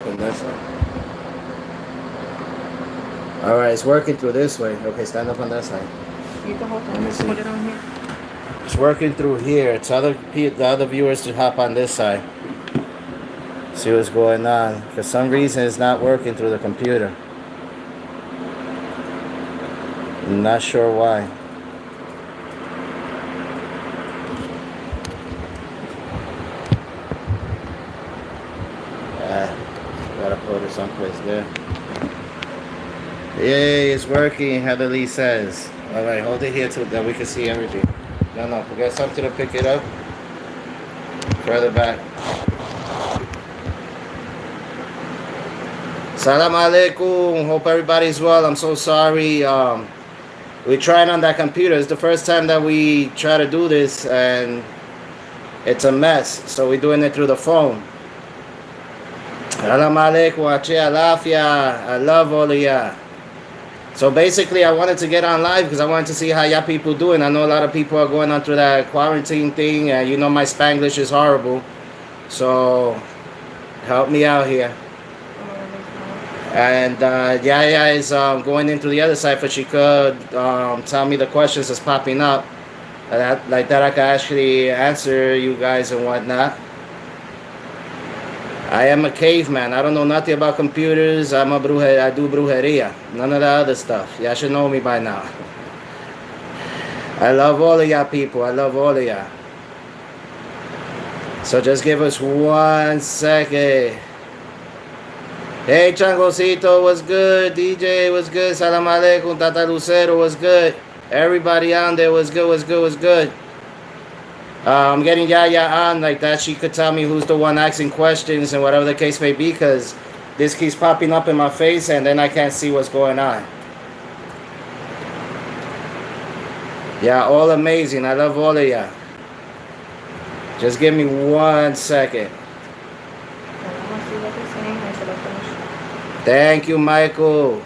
On that side. All right, it's working through this way. Okay, stand up on that side. You can hold Let me it. see. Put it on here. It's working through here. It's the other viewers to hop on this side. See what's going on. For some reason, it's not working through the computer. I'm not sure why. Gotta put it someplace there. Yay, it's working, Heather Lee says. Alright, hold it here so that we can see everything. No, we got something to pick it up. Further back. Salam alaikum. Hope everybody's well. I'm so sorry. We tried on that computer. It's the first time that we try to do this, and it's a mess. So we're doing it through the phone. Salam alaikum. I love all of ya. So basically, I wanted to get on live because I wanted to see how y'all people doing. I know a lot of people are going on through that quarantine thing, and you know my Spanglish is horrible. So help me out here. And Yaya is going into the other side, but she could tell me the questions that's popping up. Like that I can actually answer you guys and whatnot. I am a caveman. I don't know nothing about computers. I do brujeria. None of the other stuff. Y'all should know me by now. I love all of y'all people. I love all of y'all. So just give us 1 second. Hey, Changosito, what's good? DJ, what's good? Salam alaikum. Tata Lucero, what's good? Everybody on there, what's good, what's good, what's good? I'm getting Yaya on like that. She could tell me who's the one asking questions and whatever the case may be, because this keeps popping up in my face and then I can't see what's going on. Yeah, all amazing. I love all of ya. Just give me 1 second. Thank you, Michael.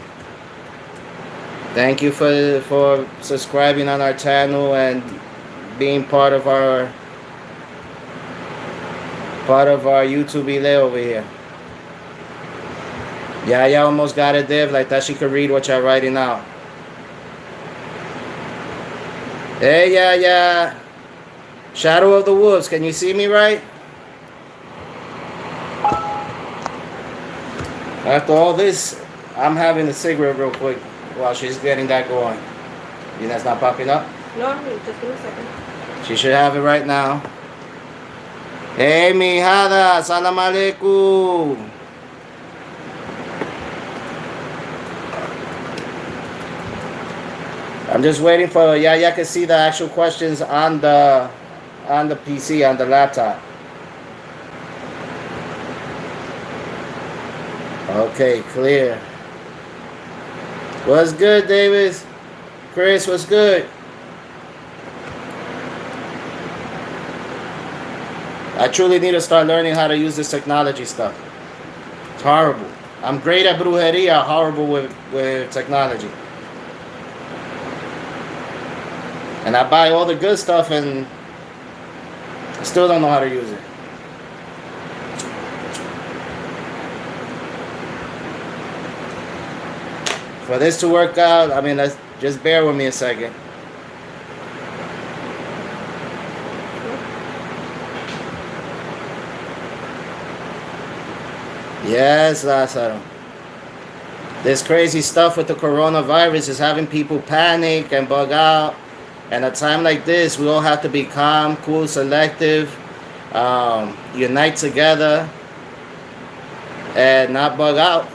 Thank you for subscribing on our channel and being part of our YouTube ile over here. Yeah, almost got it, Div. Like that she could read what you're writing out. Hey, yeah. Shadow of the Wolves, can you see me right? After all this, I'm having a cigarette real quick while she's getting that going. You know that's not popping up? No, just give me a second. She should have it right now. Hey, mijada, salam alaikum. I'm just waiting for Yaya can see the actual questions on the PC, on the laptop. Okay, clear. What's good, Davis? Chris, what's good? I truly need to start learning how to use this technology stuff. It's horrible. I'm great at brujeria, horrible with technology. And I buy all the good stuff and I still don't know how to use it. For this to work out, I mean, let's just bear with me a second. Yes, Lázaro. This crazy stuff with the coronavirus is having people panic and bug out. And at a time like this, we all have to be calm, cool, selective, unite together, and not bug out.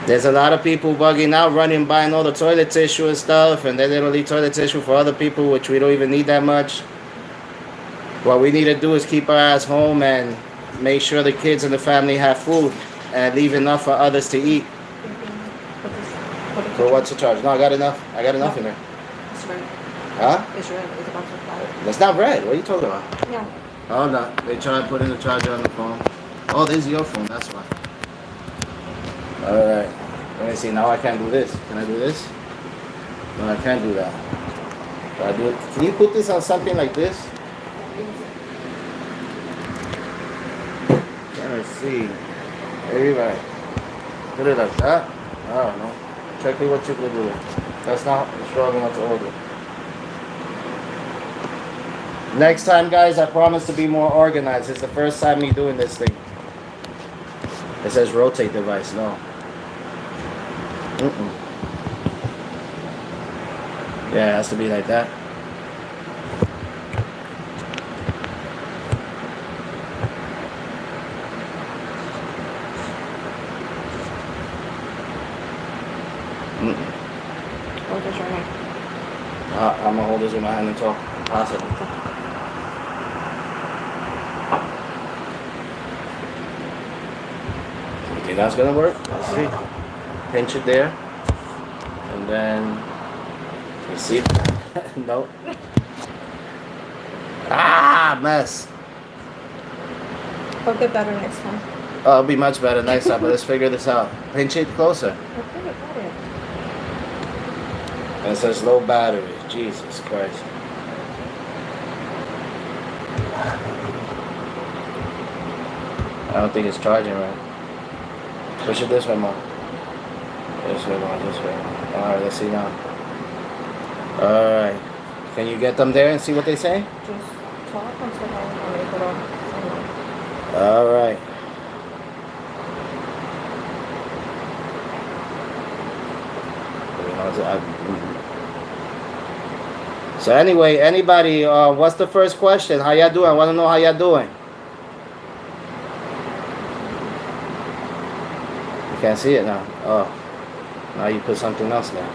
There's a lot of people bugging out, running, buying all the toilet tissue and stuff, and they literally toilet tissue for other people, which we don't even need that much. What we need to do is keep our ass home and make sure the kids and the family have food and leave enough for others to eat. So what's the charge? No, I got enough. I got enough in there. It's red. Huh? It's red. It's about to fly. That's not red. What are you talking about? Yeah. Oh, no. They try to put in the charger on the phone. Oh, this is your phone. That's why. Alright. Let me see. Now I can't do this. Can I do this? No, I can't do that. So I do it. Can you put this on something like this? Let's see. Everybody. Put it like that. I don't know. Check me what you can do. That's not strong enough to hold it. Next time, guys, I promise to be more organized. It's the first time me doing this thing. It says rotate device. No. Yeah, it has to be like that. Hold this right now. I'm gonna hold this in my hand and talk. Possible. You think that's gonna work? Let's see. Pinch it there, and then you see. No. Ah, mess. It'll get better next time. Oh, it'll be much better next time. But let's figure this out. Pinch it closer. Okay, got it. And it says low battery. Jesus Christ. I don't think it's charging right. Push it this way, Mom. This way, Mom. This way. Alright, let's see now. Alright. Can you get them there and see what they say? Just talk until I'm ready to put on. Alright. So anyway, anybody, what's the first question? How y'all doing? I want to know how y'all doing. You can't see it now. Oh, now you put something else there.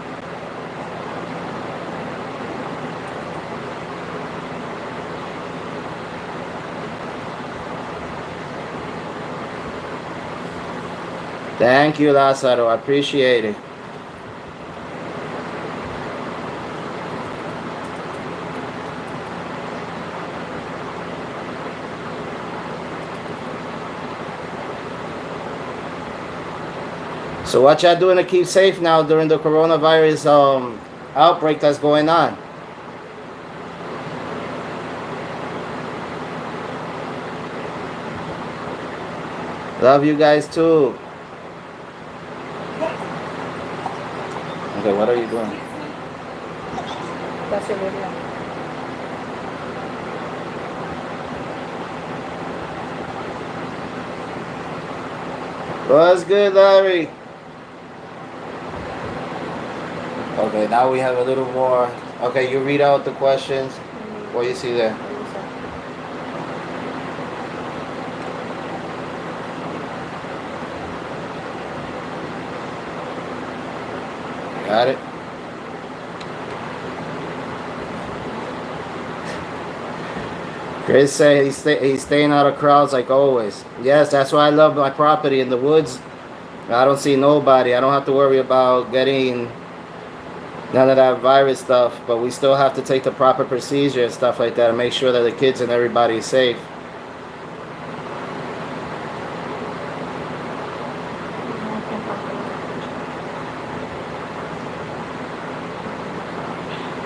Thank you, Lazaro. I appreciate it. So what y'all doing to keep safe now during the coronavirus outbreak that's going on? Love you guys too. Okay, what are you doing? That's your video. What's good, Larry? Okay, now we have a little more. Okay, you read out the questions. What you see there? Got it? Chris said he's staying out of crowds like always. Yes, that's why I love my property in the woods. I don't see nobody. I don't have to worry about getting none of that virus stuff, but we still have to take the proper procedure and stuff like that and make sure that the kids and everybody is safe.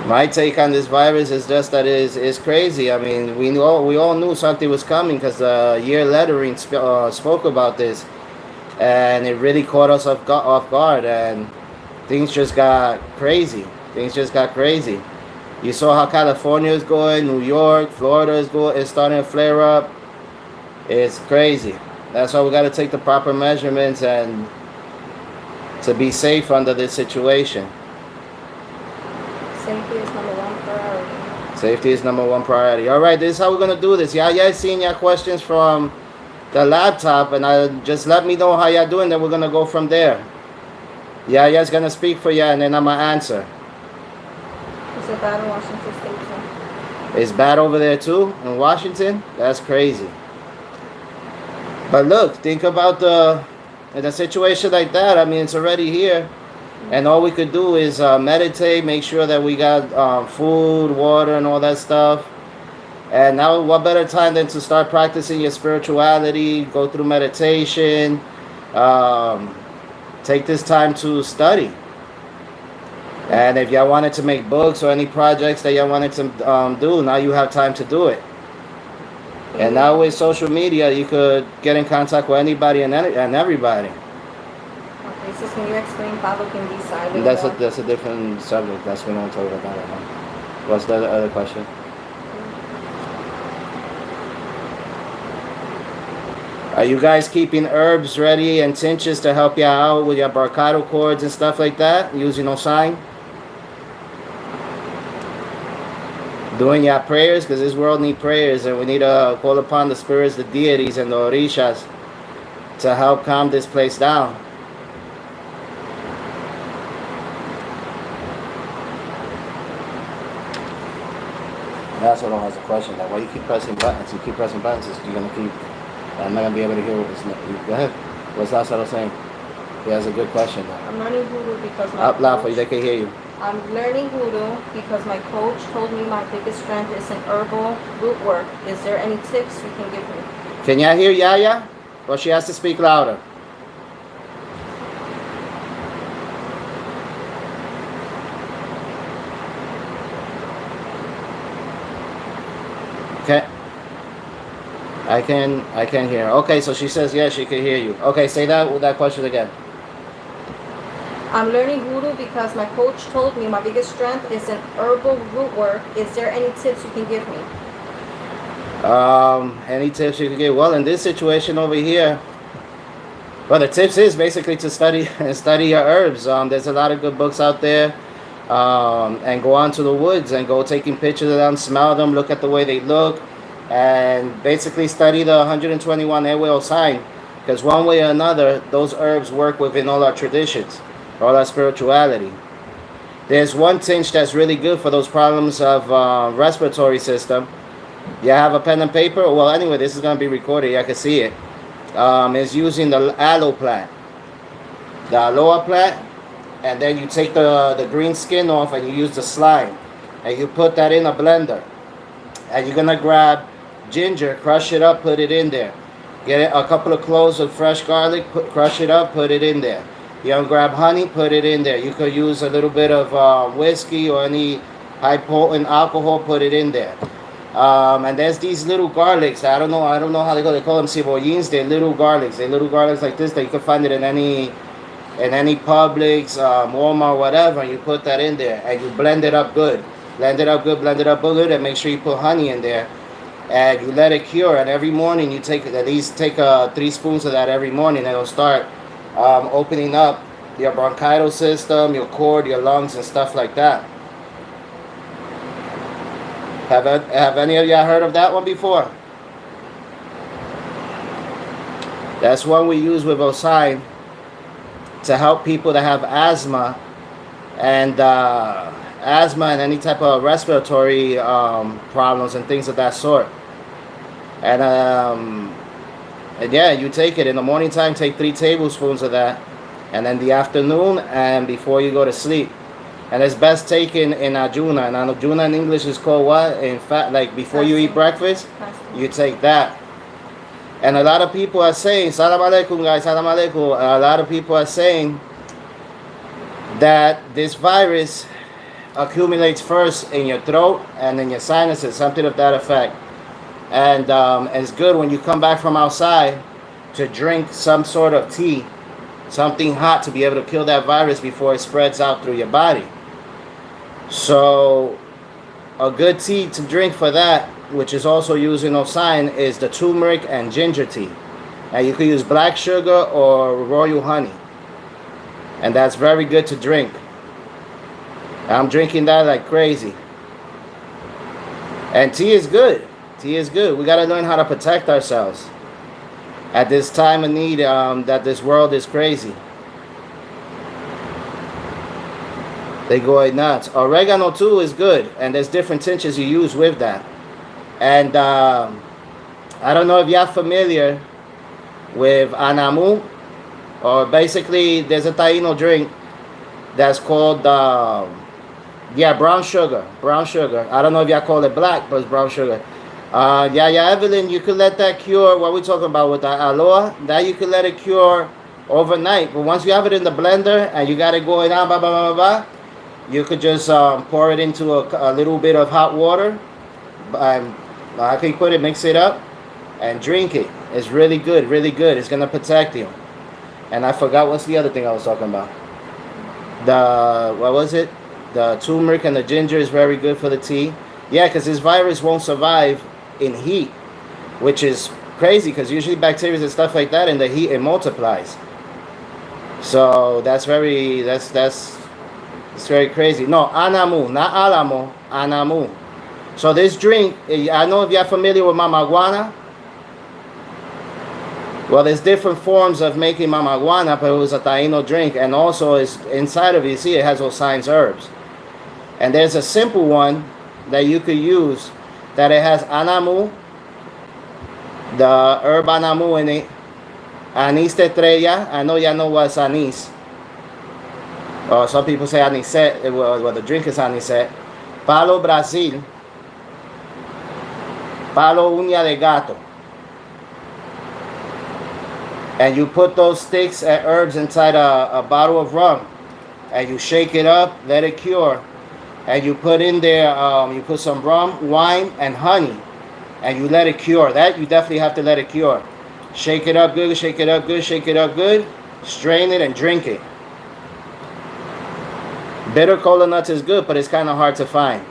My take on this virus is just that it's crazy. I mean, we all knew something was coming because Year Lettering spoke about this, and it really caught us off guard, and things just got crazy. You saw how California is going, New York, Florida is starting to flare up. It's crazy. That's why we got to take the proper measurements and to be safe under this situation. Safety is number one priority. Safety is number one priority. All right, this is how we're gonna do this. Y'all seen your questions from the laptop, and just let me know how y'all doing. Then we're gonna go from there. Y'all's gonna speak for you, and then I'm gonna answer. Is it bad in Washington State too? It's bad over there too in Washington. That's crazy. But look, think about in a situation like that. I mean, it's already here. And all we could do is meditate, make sure that we got food, water, and all that stuff. And now what better time than to start practicing your spirituality, go through meditation, take this time to study. And if y'all wanted to make books or any projects that y'all wanted to do, now you have time to do it. And now with social media, you could get in contact with anybody and everybody. Okay, so can you explain Pablo can be silent? That's a different subject. That's we don't talk about that right now. What's the other question? Are you guys keeping herbs ready and tinctures to help you out with your barcado cords and stuff like that? Using Osine? Doing your prayers? Because this world needs prayers and we need to call upon the spirits, the deities, and the orishas to help calm this place down. That's what has a question. That why you keep pressing buttons? You keep pressing buttons, you're gonna keep. I'm not gonna be able to hear what it's. Go ahead. What's Lázaro saying? He has a good question. I'm learning voodoo because my Up loud for you, they can hear you. I'm learning voodoo because my coach told me my biggest strength is in herbal root work. Is there any tips you can give me? Can y'all hear Yaya? Or she has to speak louder? Okay. I can hear. Okay, so she says yes, she can hear you. Okay, say that question again. I'm learning voodoo because my coach told me my biggest strength is in herbal root work. Is there any tips you can give me? Any tips you can give? Well, in this situation over here, well, the tips is basically to study your herbs. There's a lot of good books out there. And go on to the woods and go taking pictures of them, smell them, look at the way they look, and basically study the 121 airway sign, because one way or another, those herbs work within all our traditions, all our spirituality. There's one tinge that's really good for those problems of respiratory system. You have a pen and paper? Well, anyway, this is going to be recorded. I can see it. It's using the aloe plant. The aloe plant. And then you take the green skin off and you use the slime. And you put that in a blender. And you're going to grab ginger, crush it up, put it in there. Get a couple of cloves of fresh garlic, crush it up, put it in there. You're going to grab honey, put it in there. You could use a little bit of whiskey or any high potent alcohol, put it in there. And there's these little garlics. I don't know how they call them cebollins. They're little garlics. They're little garlics like this that you can find it in any Publix, Walmart, whatever, and you put that in there and you blend it up good. Blend it up good, and make sure you put honey in there. And you let it cure, and every morning you take 3 spoons of that every morning, and it'll start opening up your bronchial system, your cord, your lungs, and stuff like that. Have any of y'all heard of that one before? That's one we use with Osine to help people that have asthma and any type of respiratory problems and things of that sort. And yeah, you take it in the morning time. Take 3 tablespoons of that, and then the afternoon and before you go to sleep. And it's best taken in ajuna. And ajuna in English is called what? In fact, like before you eat breakfast, you take that. And a lot of people are saying, Salam alaikum guys, Salam alaikum. A lot of people are saying that this virus accumulates first in your throat and in your sinuses, something of that effect. And it's good when you come back from outside to drink some sort of tea, something hot, to be able to kill that virus before it spreads out through your body. So a good tea to drink for that, which is also used in Osine, is the turmeric and ginger tea. And you could use black sugar or royal honey. And that's very good to drink. I'm drinking that like crazy. And tea is good. Tea is good. We got to learn how to protect ourselves at this time of need, that this world is crazy. They go nuts. Oregano too is good. And there's different tinctures you use with that. And I don't know if you're familiar with anamu, or basically there's a Taino drink that's called brown sugar. I don't know if y'all call it black, but it's brown sugar. Evelyn, you could let that cure. What we talking about with the aloe? That you could let it cure overnight. But once you have it in the blender and you got it going on, you could just pour it into a little bit of hot water. How can you put it? Mix it up, and drink it. It's really good, really good. It's gonna protect you. And I forgot what's the other thing I was talking about. What was it? The turmeric and the ginger is very good for the tea. Yeah, because this virus won't survive in heat, which is crazy because usually bacteria and stuff like that in the heat it multiplies. So that's it's very crazy. No, anamu, not alamo, anamu. So this drink, I know if you're familiar with mamaguana. Well, there's different forms of making mamaguana, but it was a Taino drink, and also is inside of it. You see, it has those science herbs. And there's a simple one that you could use that it has anamu, the herb anamu in it, anís de estrella. I know y'all know what's anís. Or some people say anisette. Well, the drink is anisette. Palo Brazil. Palo uña de gato. And you put those sticks and herbs inside a bottle of rum, and you shake it up, let it cure, and you put in there, you put some rum, wine, and honey, and you let it cure. That you definitely have to let it cure. Shake it up good, shake it up good, shake it up good, strain it and drink it. Bitter cola nuts is good, but it's kind of hard to find.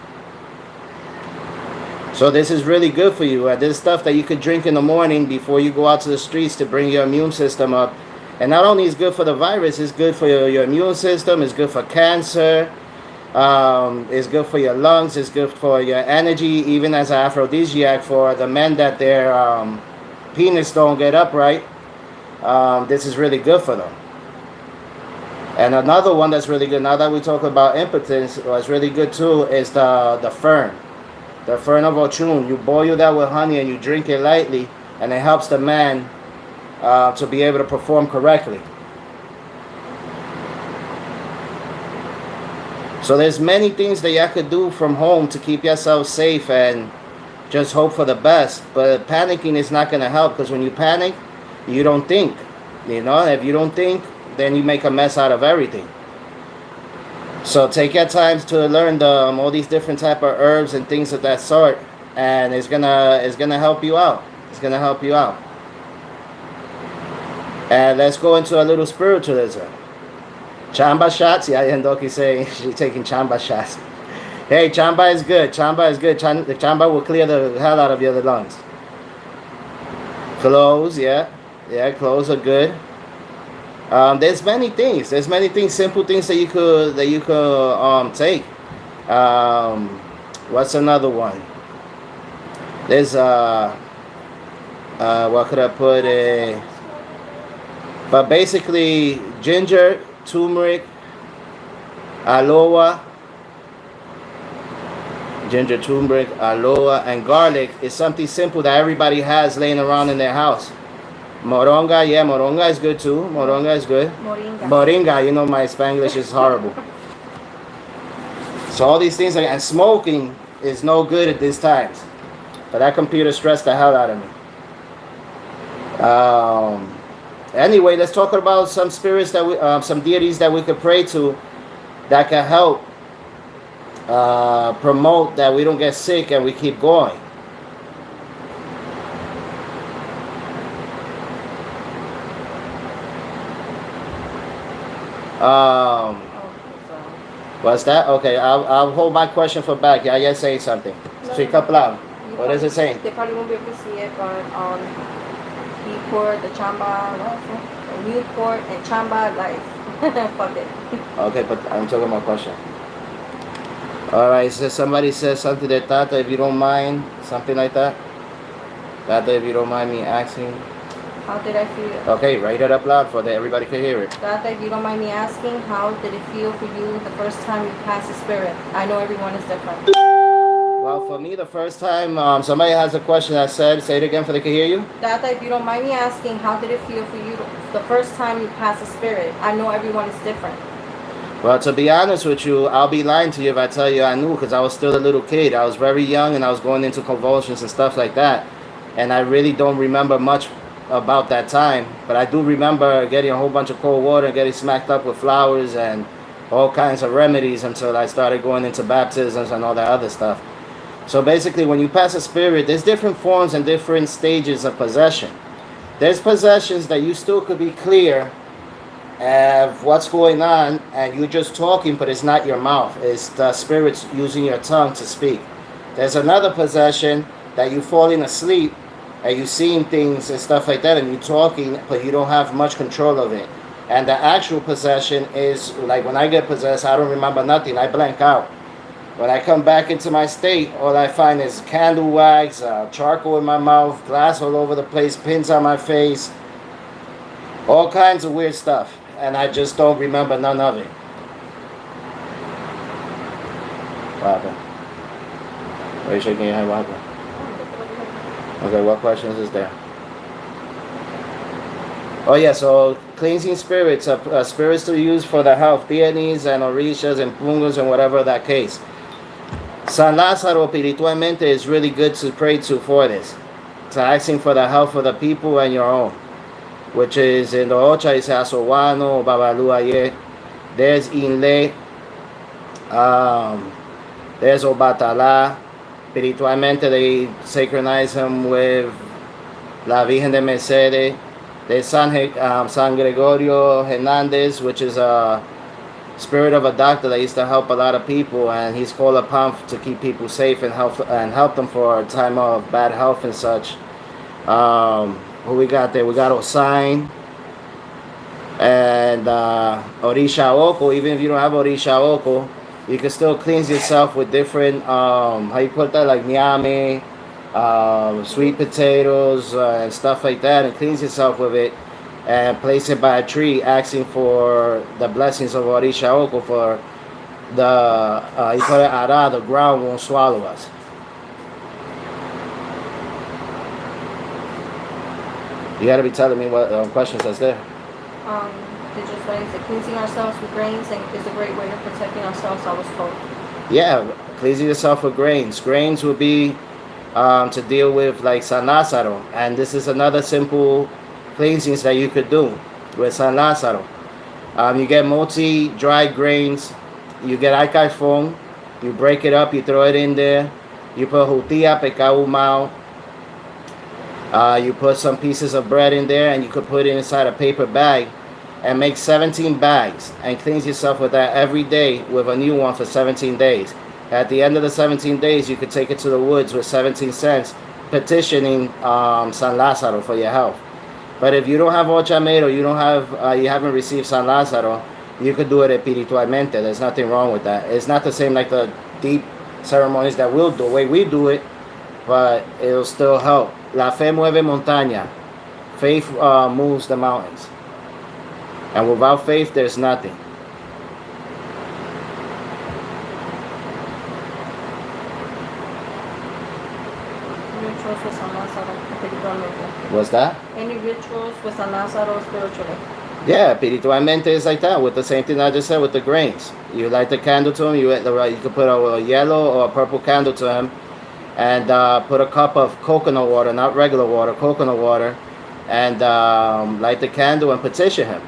So this is really good for you. This is stuff that you could drink in the morning before you go out to the streets to bring your immune system up. And not only is good for the virus, it's good for your immune system, it's good for cancer, it's good for your lungs, it's good for your energy, even as an aphrodisiac for the men that their penis don't get upright. This is really good for them. And another one that's really good, now that we talk about impotence, what's really good too, is the fern. The fern of Ochun. You boil that with honey and you drink it lightly, and it helps the man to be able to perform correctly. So there's many things that you could do from home to keep yourself safe and just hope for the best. But panicking is not going to help, because when you panic, you don't think. You know, if you don't think, then you make a mess out of everything. So take your time to learn all these different type of herbs and things of that sort, and it's gonna help you out. It's gonna help you out. And let's go into a little spiritualism. Chamba shots. Yeah, Yandoki saying she's taking chamba shots. Hey, chamba is good. Chamba is good. Chamba will clear the hell out of your lungs. Cloves, yeah, cloves are good. There's many things. Simple things that you could take. What's another one? There's what could I put? But basically, ginger, turmeric, aloe, and garlic is something simple that everybody has laying around in their house. Moringa, yeah, moringa is good too. Moringa is good. Moringa, you know my Spanglish is horrible. So all these things, and smoking is no good at these times. But that computer stressed the hell out of me. Anyway, let's talk about some spirits that some deities that we could pray to that can help promote that we don't get sick and we keep going. What's that? Okay, I'll hold my question for back. Yeah, you're saying something. Speak up loud. What is it saying? They probably won't be able to see it, but Newport, the Chamba, Newport and Chamba, like, fuck it. Okay, but I'm talking about question. Alright, so somebody says something that Tata, if you don't mind, something like that. Tata, if you don't mind me asking. How did I feel? Okay, write it up loud so that everybody can hear it. Tata, if you don't mind me asking, how did it feel for you the first time you passed the spirit? I know everyone is different. Well, for me, the first time, somebody has a question that said, say it again so they can hear you. Tata, if you don't mind me asking, how did it feel for you the first time you passed the spirit? I know everyone is different. Well, to be honest with you, I'll be lying to you if I tell you I knew, because I was still a little kid. I was very young and I was going into convulsions and stuff like that. And I really don't remember much about that time. But I do remember getting a whole bunch of cold water and getting smacked up with flowers and all kinds of remedies until I started going into baptisms and all that other stuff. So basically, when you pass a spirit, there's different forms and different stages of possession. There's possessions that you still could be clear of what's going on, and you're just talking, but it's not your mouth. It's the spirits using your tongue to speak. There's another possession that you falling asleep and you seeing things and stuff like that, and you're talking, but you don't have much control of it. And the actual possession is like when I get possessed, I don't remember nothing. I blank out. When I come back into my state, all I find is candle wax, charcoal in my mouth, glass all over the place, pins on my face, all kinds of weird stuff. And I just don't remember none of it. What happened? Are you shaking your head? What happened? Okay, what questions is there? Oh yeah, so cleansing spirits, spirits to use for the health, peonies and orishas and pungus and whatever that case. San Lázaro espiritualmente is really good to pray to for this. It's asking for the health of the people and your own, which is in the Ocha is Asowano, Babaluaye. There's Inle, there's Obatala. Espiritualmente they synchronize him with La Virgen de Mercedes. There's San Gregorio Hernandez, which is a spirit of a doctor that used to help a lot of people, and he's called upon to keep people safe and help them for a time of bad health and such. Who we got there? We got Osain and Orisha Oko. Even if you don't have Orisha Oko, you can still cleanse yourself with different, how you put that, like nyame, sweet potatoes and stuff like that, and cleanse yourself with it and place it by a tree, asking for the blessings of Orisha Oko for the the ground won't swallow us. You gotta be telling me what questions that's there. They just like cleansing ourselves with grains and is a great way of protecting ourselves, I was told. Yeah, cleansing yourself with grains. Grains will be to deal with like San Lázaro, and this is another simple cleansings that you could do with San Lázaro. You get multi-dried grains, you get alcaifon, you break it up, you throw it in there, you put jutia, pecado humao, you put some pieces of bread in there, and you could put it inside a paper bag and make 17 bags and cleanse yourself with that every day with a new one for 17 days. At the end of the 17 days, you could take it to the woods with 17 cents, petitioning San Lázaro for your health. But if you don't have Ochamed or you haven't received San Lázaro, you could do it espiritualmente. There's nothing wrong with that. It's not the same like the deep ceremonies that we'll do, the way we do it, but it'll still help. La fe mueve montaña. Faith moves the mountains. And without faith, there's nothing. Rituals with San Lázaro, espiritualmente. What's that? Any rituals with San Lázaro spiritually? Yeah, espiritualmente is like that, with the same thing I just said with the grains. You light the candle to him, you could put a yellow or a purple candle to him, and put a cup of coconut water, not regular water, coconut water, and light the candle and petition him.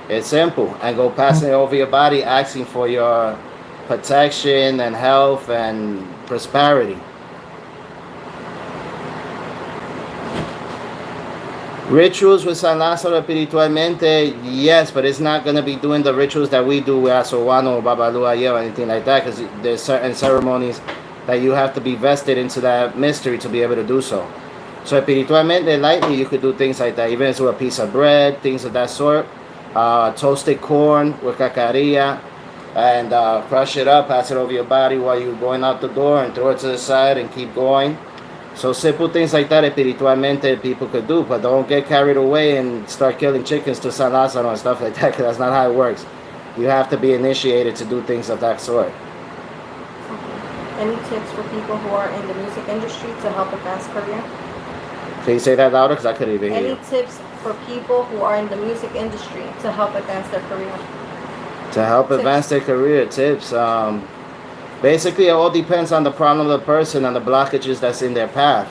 It's simple, and go passing it over your body, asking for your protection and health and prosperity. Rituals with San Lázaro espiritualmente, yes, but it's not going to be doing the rituals that we do with Asowano or Babaluaye or anything like that, because there's certain ceremonies that you have to be vested into that mystery to be able to do so. So espiritualmente, lightly, you could do things like that, even with a piece of bread, things of that sort. Toasted corn with cacarilla, and crush it up, pass it over your body while you're going out the door, and throw it to the side and keep going. So simple things like that espiritualmente people could do, but don't get carried away and start killing chickens to San Lázaro and stuff like that, because that's not how it works. You have to be initiated to do things of that sort. Okay. Any tips for people who are in the music industry to help advance career? Can you say that louder? Because I couldn't even hear you. Any tips for people who are in the music industry to help advance their career? To help advance their career, tips. Basically, it all depends on the problem of the person and the blockages that's in their path.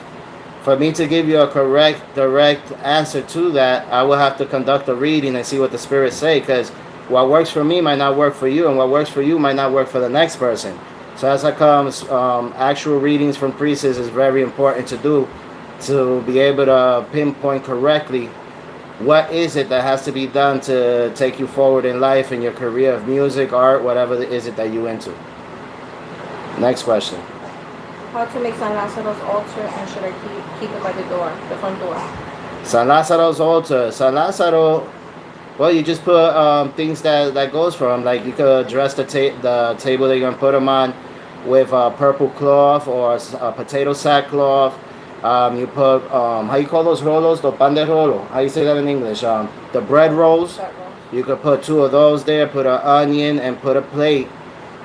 For me to give you a correct, direct answer to that, I will have to conduct a reading and see what the spirits say, because what works for me might not work for you, and what works for you might not work for the next person. So as I comes, actual readings from priests is very important to do to be able to pinpoint correctly what is it that has to be done to take you forward in life in your career of music, art, whatever it is that you into. Next question. How to make San Lazaro's altar, and should I keep it by the door, the front door? San Lazaro's altar. San Lazaro, well, you just put things that goes for him. Like you could dress the table that you're going to put him on with a purple cloth or a potato sack cloth. You put, how you call those rolos? The pan de rolo. How you say that in English? The bread rolls. You could put 2 of those there, put an onion, and put a plate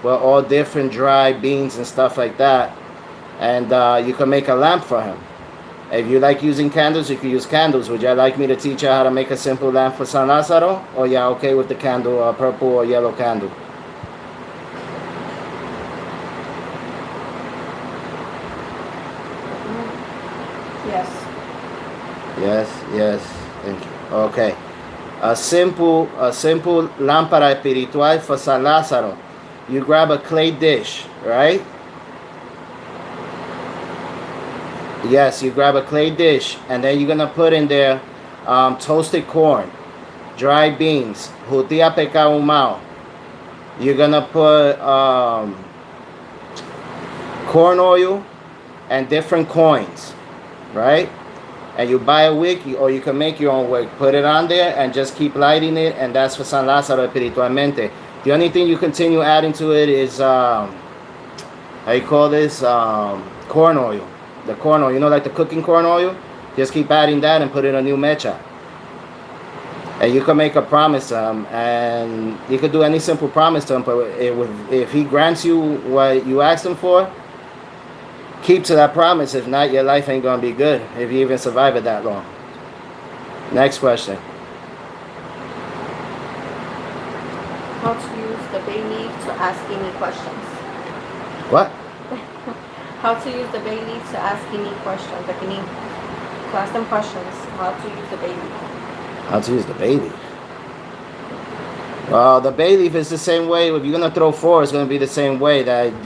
with all different dry beans and stuff like that. And you can make a lamp for him. If you like using candles, you can use candles. Would you like me to teach you how to make a simple lamp for San Lazaro? Or yeah, okay with the candle, purple or yellow candle? Yes. Yes. Thank you. Okay. A simple lámpara espiritual for San Lazaro. You grab a clay dish, right? Yes, you grab a clay dish, and then you're gonna put in there toasted corn, dry beans, judía pecahumao. You're gonna put corn oil and different coins, right? And you buy a wick, or you can make your own wick. Put it on there and just keep lighting it, and that's for San Lázaro espiritualmente. The only thing you continue adding to it is how you call this, corn oil. The corn oil, you know, like the cooking corn oil. Just keep adding that and put in a new mecha. And you can make a promise to him, and you could do any simple promise to him. But if he grants you what you asked him for, keep to that promise. If not, your life ain't gonna be good if you even survive it that long. Next question. How to use the bay leaf to ask any questions? What? How to use the bay leaf to ask any questions? Like any, to ask them questions. How to use the bay leaf? How to use the bay leaf? Well, the bay leaf is the same way. If you're gonna throw 4, it's gonna be the same way. That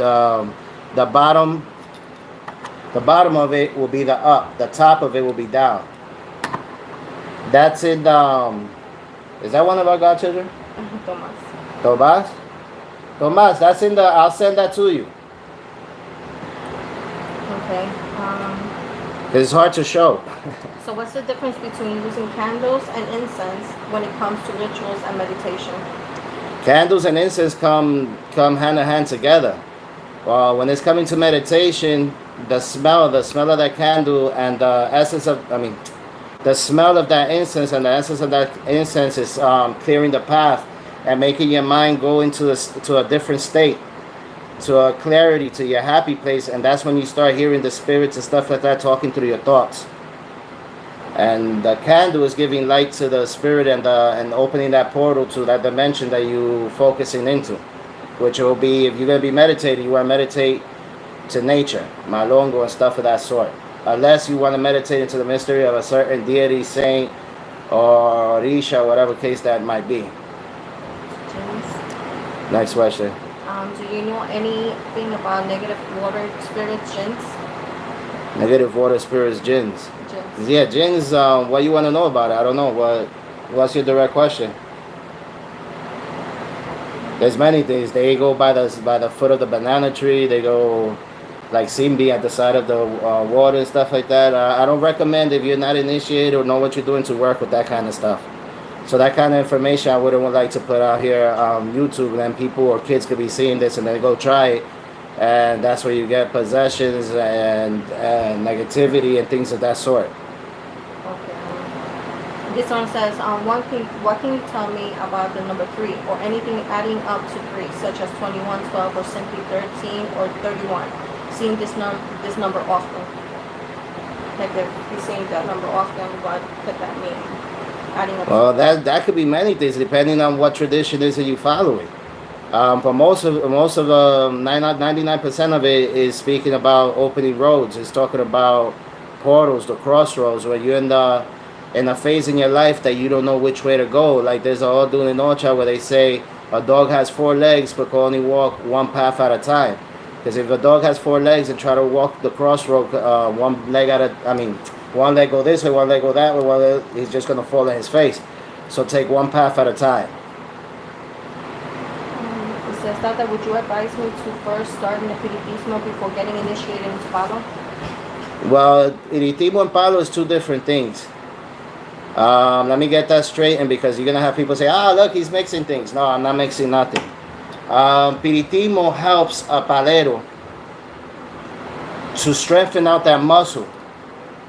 the bottom of it will be the up. The top of it will be down. That's in. Is that one of our godchildren? Tomas. That's in the. I'll send that to you. Okay. It's hard to show. So what's the difference between using candles and incense when it comes to rituals and meditation? Candles and incense come hand in hand together. Well, when it's coming to meditation, the smell of that candle and the smell of that incense and the essence of that incense is clearing the path and making your mind go into a different state, to a clarity, to your happy place, and that's when you start hearing the spirits and stuff like that talking through your thoughts. And the candle is giving light to the spirit and opening that portal to that dimension that you focusing into, which will be, if you're going to be meditating, you want to meditate to nature, malongo and stuff of that sort. Unless you want to meditate into the mystery of a certain deity, saint, or orisha, whatever case that might be. Next question. Do you know anything about negative water spirits, jinns? Negative water spirits, jinns. Yeah, jinns. What you want to know about it? I don't know. What's your direct question? There's many things. They go by the foot of the banana tree. They go like Simbi at the side of the water and stuff like that. I don't recommend, if you're not initiated or know what you're doing, to work with that kind of stuff. So that kind of information I wouldn't like to put out here on YouTube, and then people or kids could be seeing this and then go try it, and that's where you get possessions and negativity and things of that sort. Okay. This one says, what can you tell me about the number 3 or anything adding up to 3, such as 21, 12, or simply 13 or 31? Seeing this number often. Like if you're seeing that number often, what could that mean? Well, that could be many things depending on what tradition is that you following. But most of 99% of it is speaking about opening roads. It's talking about portals, the crossroads, where you're in a phase in your life that you don't know which way to go. Like there's a Odun in Ocha where they say a dog has 4 legs but can only walk one path at a time. Because if a dog has 4 legs and try to walk the crossroad, one leg go this way, one leg go that way, he's just gonna fall on his face. So take one path at a time. It says, Tata, would you advise me to first start in the Piritismo before getting initiated into Palo? Well, Iritismo and Palo is two different things. Let me get that straight, and because you're gonna have people say, look, he's mixing things. No, I'm not mixing nothing. Piritismo helps a palero to strengthen out that muscle,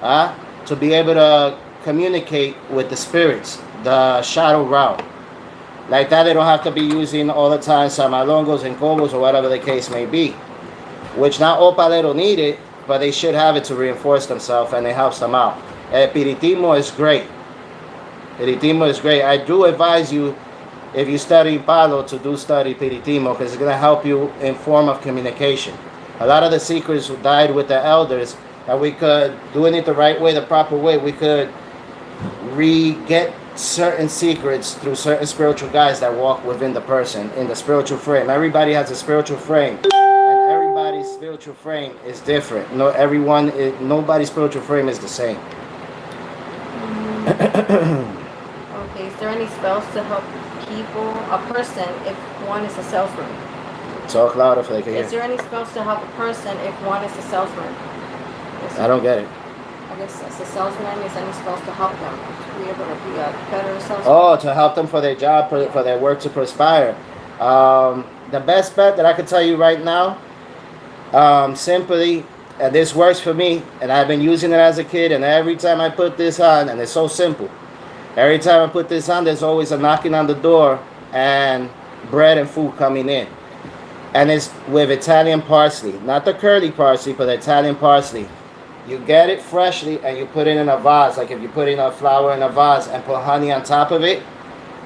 to be able to communicate with the spirits, the shadow realm. Like that, they don't have to be using all the time samalongos and cobos or whatever the case may be, which not all paleros need it, but they should have it to reinforce themselves, and it helps them out. Piritismo is great. Piritismo is great. I do advise you, if you study Palo, to study Piritismo, because it's going to help you in form of communication. A lot of the secrets who died with the elders, that we could, doing it the right way, the proper way, we could get certain secrets through certain spiritual guides that walk within the person in the spiritual frame. Everybody has a spiritual frame, and everybody's spiritual frame is different. Nobody's spiritual frame is the same. Okay, is there any spells to help a person if one is a salesman? Talk louder for they can hear. Is there any spells to help a person if one is a salesman? I don't get it. I guess as a salesman, is any spells to help them to be able to be a better salesman? Oh, to help them for their job, for their work to perspire. The best bet that I can tell you right now, simply, and this works for me, and I've been using it as a kid, and every time I put this on, and it's so simple, every time I put this on, there's always a knocking on the door and bread and food coming in. And it's with Italian parsley, not the curly parsley, but the Italian parsley. You get it freshly and you put it in a vase, like if you put in a flower in a vase and put honey on top of it,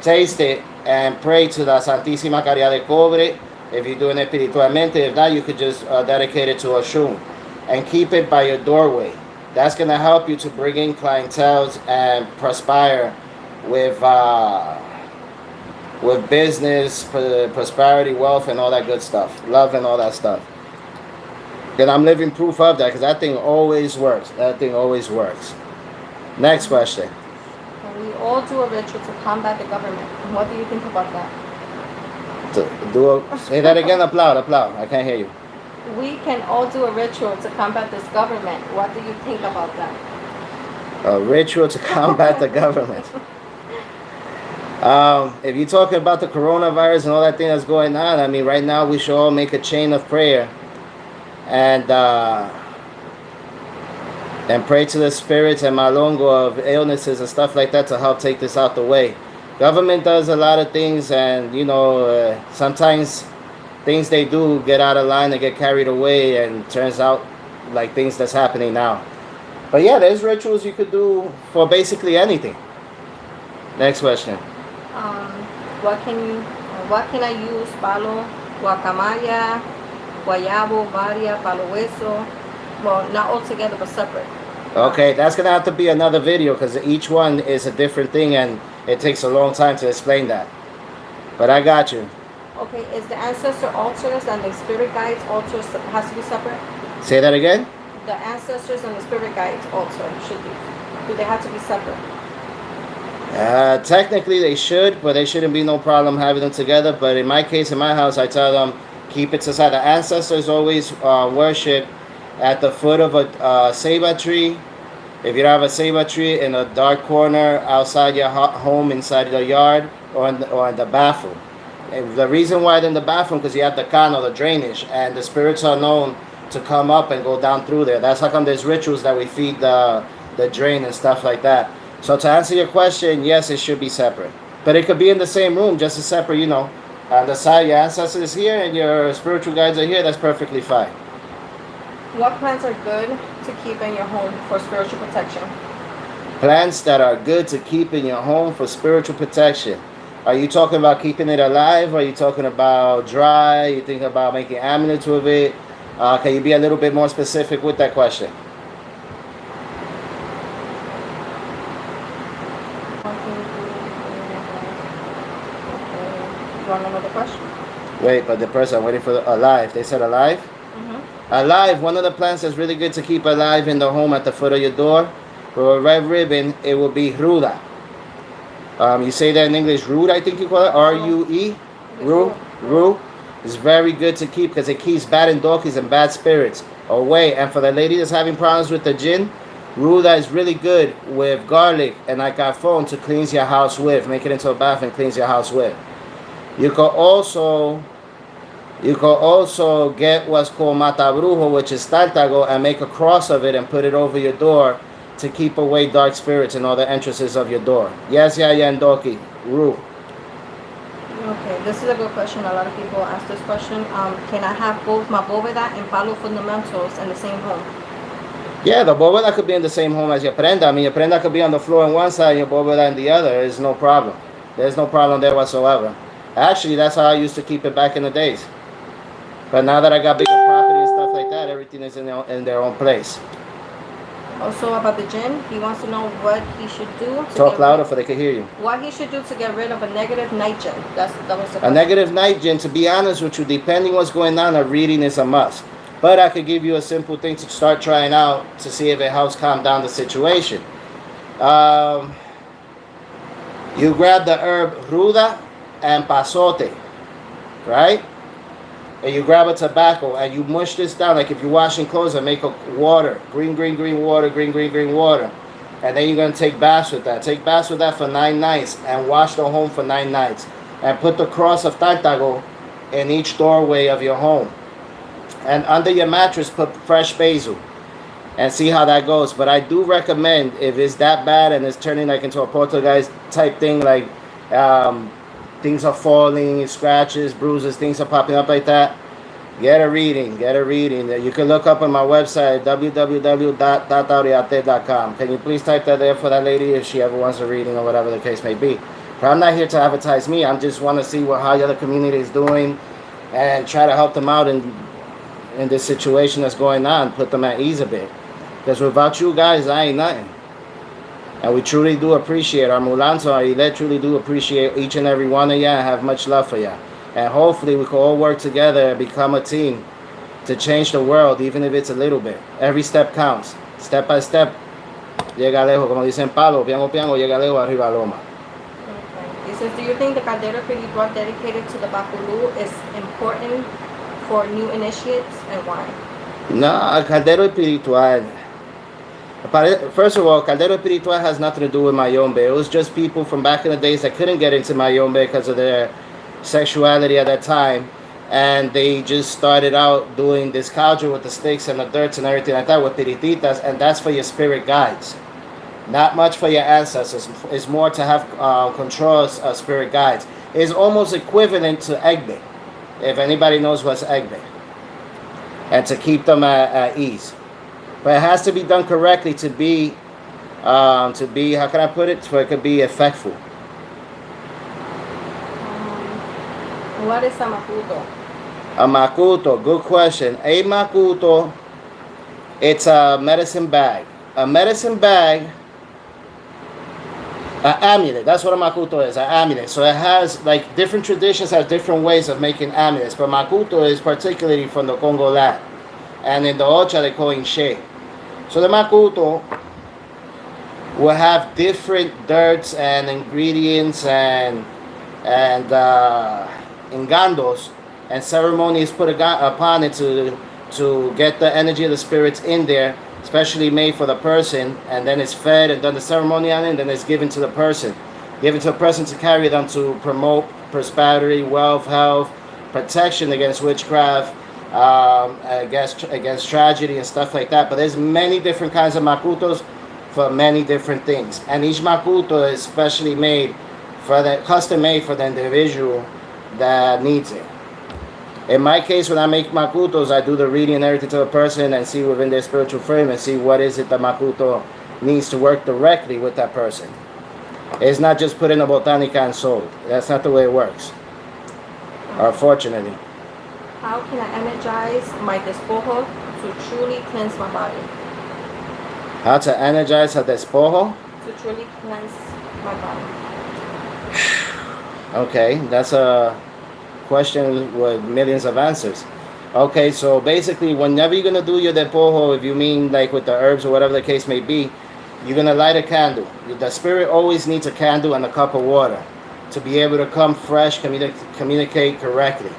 taste it and pray to the Santísima Caridad de Cobre. If you're doing it espiritualmente, if not, you could just dedicate it to a shroom and keep it by your doorway. That's going to help you to bring in clientele and perspire with business, prosperity, wealth, and all that good stuff, love and all that stuff. And I'm living proof of that, because that thing always works. Next question. We all do a ritual to combat the government. What do you think about that? Say that again. Applaud. I can't hear you. We can all do a ritual to combat this government. What do you think about that? A ritual to combat the government. If you're talking about the coronavirus and all that thing that's going on, I mean, right now we should all make a chain of prayer and pray to the spirits and malongo of illnesses and stuff like that to help take this out the way. Government does a lot of things, and sometimes things they do get out of line and get carried away, and turns out like things that's happening now. But yeah, there's rituals you could do for basically anything. Next question. What can I use? Palo, guacamaya, guayabo, varia, palo hueso. Well, not all together, but separate. Okay, that's gonna have to be another video, because each one is a different thing, and it takes a long time to explain that. But I got you. Okay, is the ancestor altars and the spirit guides altars has to be separate? Say that again. The ancestors and the spirit guides altar do they have to be separate? Technically they should, but they shouldn't be no problem having them together. But in my case, in my house, I tell them keep it aside. The ancestors always worship at the foot of a ceiba tree. If you don't have a ceiba tree, in a dark corner outside your home, inside the yard, or in the bathroom. And the reason why they're in the bathroom, because you have the cano, the drainage, and the spirits are known to come up and go down through there. That's how come there's rituals that we feed the drain and stuff like that. So to answer your question, yes, it should be separate. But it could be in the same room, just as separate, on the side, your ancestors here and your spiritual guides are here, that's perfectly fine. What plants are good to keep in your home for spiritual protection? Plants that are good to keep in your home for spiritual protection. Are you talking about keeping it alive? Or are you talking about dry? You think about making amulets with it? Can you be a little bit more specific with that question? You want another question? Wait, but the person waiting for alive. They said alive? Alive, one of the plants that's really good to keep alive in the home at the foot of your door, with a red ribbon, it will be ruda. You say that in English, rude, I think you call it, R-U-E, ru, ru. It's very good to keep because it keeps bad endorphins and bad spirits away. And for the lady that's having problems with the jinn, ruda is really good with garlic and icafon to cleanse your house with. Make it into a bath and cleanse your house with. You can also get what's called matabrujo, which is tartago, and make a cross of it and put it over your door to keep away dark spirits and all the entrances of your door. Yes, yeah, Doki. Ru. Okay, this is a good question. A lot of people ask this question. Can I have both my bóveda and palo fundamentals in the same home? Yeah, the bóveda could be in the same home as your prenda. I mean, your prenda could be on the floor on one side and your bóveda on the other. There's no problem. There's no problem there whatsoever. Actually, that's how I used to keep it back in the days. But now that I got bigger property and stuff like that, everything is in their own place. Also about the jinn, he wants to know what he should do. Talk louder so they can hear you. What he should do to get rid of a negative night jinn. That was the question. A negative night jinn, to be honest with you, depending what's going on, a reading is a must. But I could give you a simple thing to start trying out to see if it helps calm down the situation. You grab the herb ruda and pasote, right? And you grab a tobacco and you mush this down like if you're washing clothes and make a water, green water, green water. And then you're going to take baths with that. Take baths with that for 9 nights and wash the home for 9 nights. And put the cross of tartago in each doorway of your home. And under your mattress, put fresh basil. And see how that goes. But I do recommend, if it's that bad and it's turning like into a poltergeist type thing, like things are falling, scratches, bruises, things are popping up like that, get a reading. You can look up on my website, www.tataoriate.com. Can you please type that there for that lady if she ever wants a reading or whatever the case may be. But I'm not here to advertise me. I just want to see how the other community is doing and try to help them out in this situation that's going on, put them at ease a bit. Because without you guys, I ain't nothing. And we truly do appreciate our Mulanzo, our Ilet truly do appreciate each and every one of you and have much love for you. And hopefully we can all work together and become a team to change the world, even if it's a little bit. Every step counts. Step by step, llega lejos. Como dicen palo, piango, llega lejos, arriba loma. Okay. He says, do you think the caldero espiritual dedicated to the Baculu is important for new initiates, and why? No, el caldero espiritual. First of all, Caldero Espiritual has nothing to do with Mayombe. It was just people from back in the days that couldn't get into Mayombe because of their sexuality at that time. And they just started out doing this caldron with the sticks and the dirts and everything like that with pirititas. And that's for your spirit guides. Not much for your ancestors. It's more to have control of spirit guides. It's almost equivalent to Egbe, if anybody knows what's Egbe. And to keep them at ease. But it has to be done correctly to be, how can I put it? So it could be effectful. What is a makuto? A makuto, good question. A makuto, it's a medicine bag. A medicine bag, an amulet. That's what a makuto is, an amulet. So it has, like, different traditions have different ways of making amulets. But makuto is particularly from the Congo land. And in the Ocha, they call it she. So the makuto will have different dirts and ingredients and engandos and ceremonies put upon it to get the energy of the spirits in there, especially made for the person, and then it's fed and done the ceremony on it, and then it's given to the person. Given to a person to carry them to promote prosperity, wealth, health, protection against witchcraft, against tragedy and stuff like that. But there's many different kinds of makutos for many different things, and each makuto is specially made custom made for the individual that needs it. In my case, when I make makutos, I do the reading and everything to a person and see within their spiritual frame and see what is it the makuto needs to work directly with that person. It's not just put in a botanica and sold. That's not the way it works, unfortunately. How can I energize my despojo to truly cleanse my body? How to energize a despojo? To truly cleanse my body. Okay, that's a question with millions of answers. Okay, so basically, whenever you're gonna do your despojo, if you mean like with the herbs or whatever the case may be, you're gonna light a candle. The spirit always needs a candle and a cup of water to be able to come fresh, communicate correctly.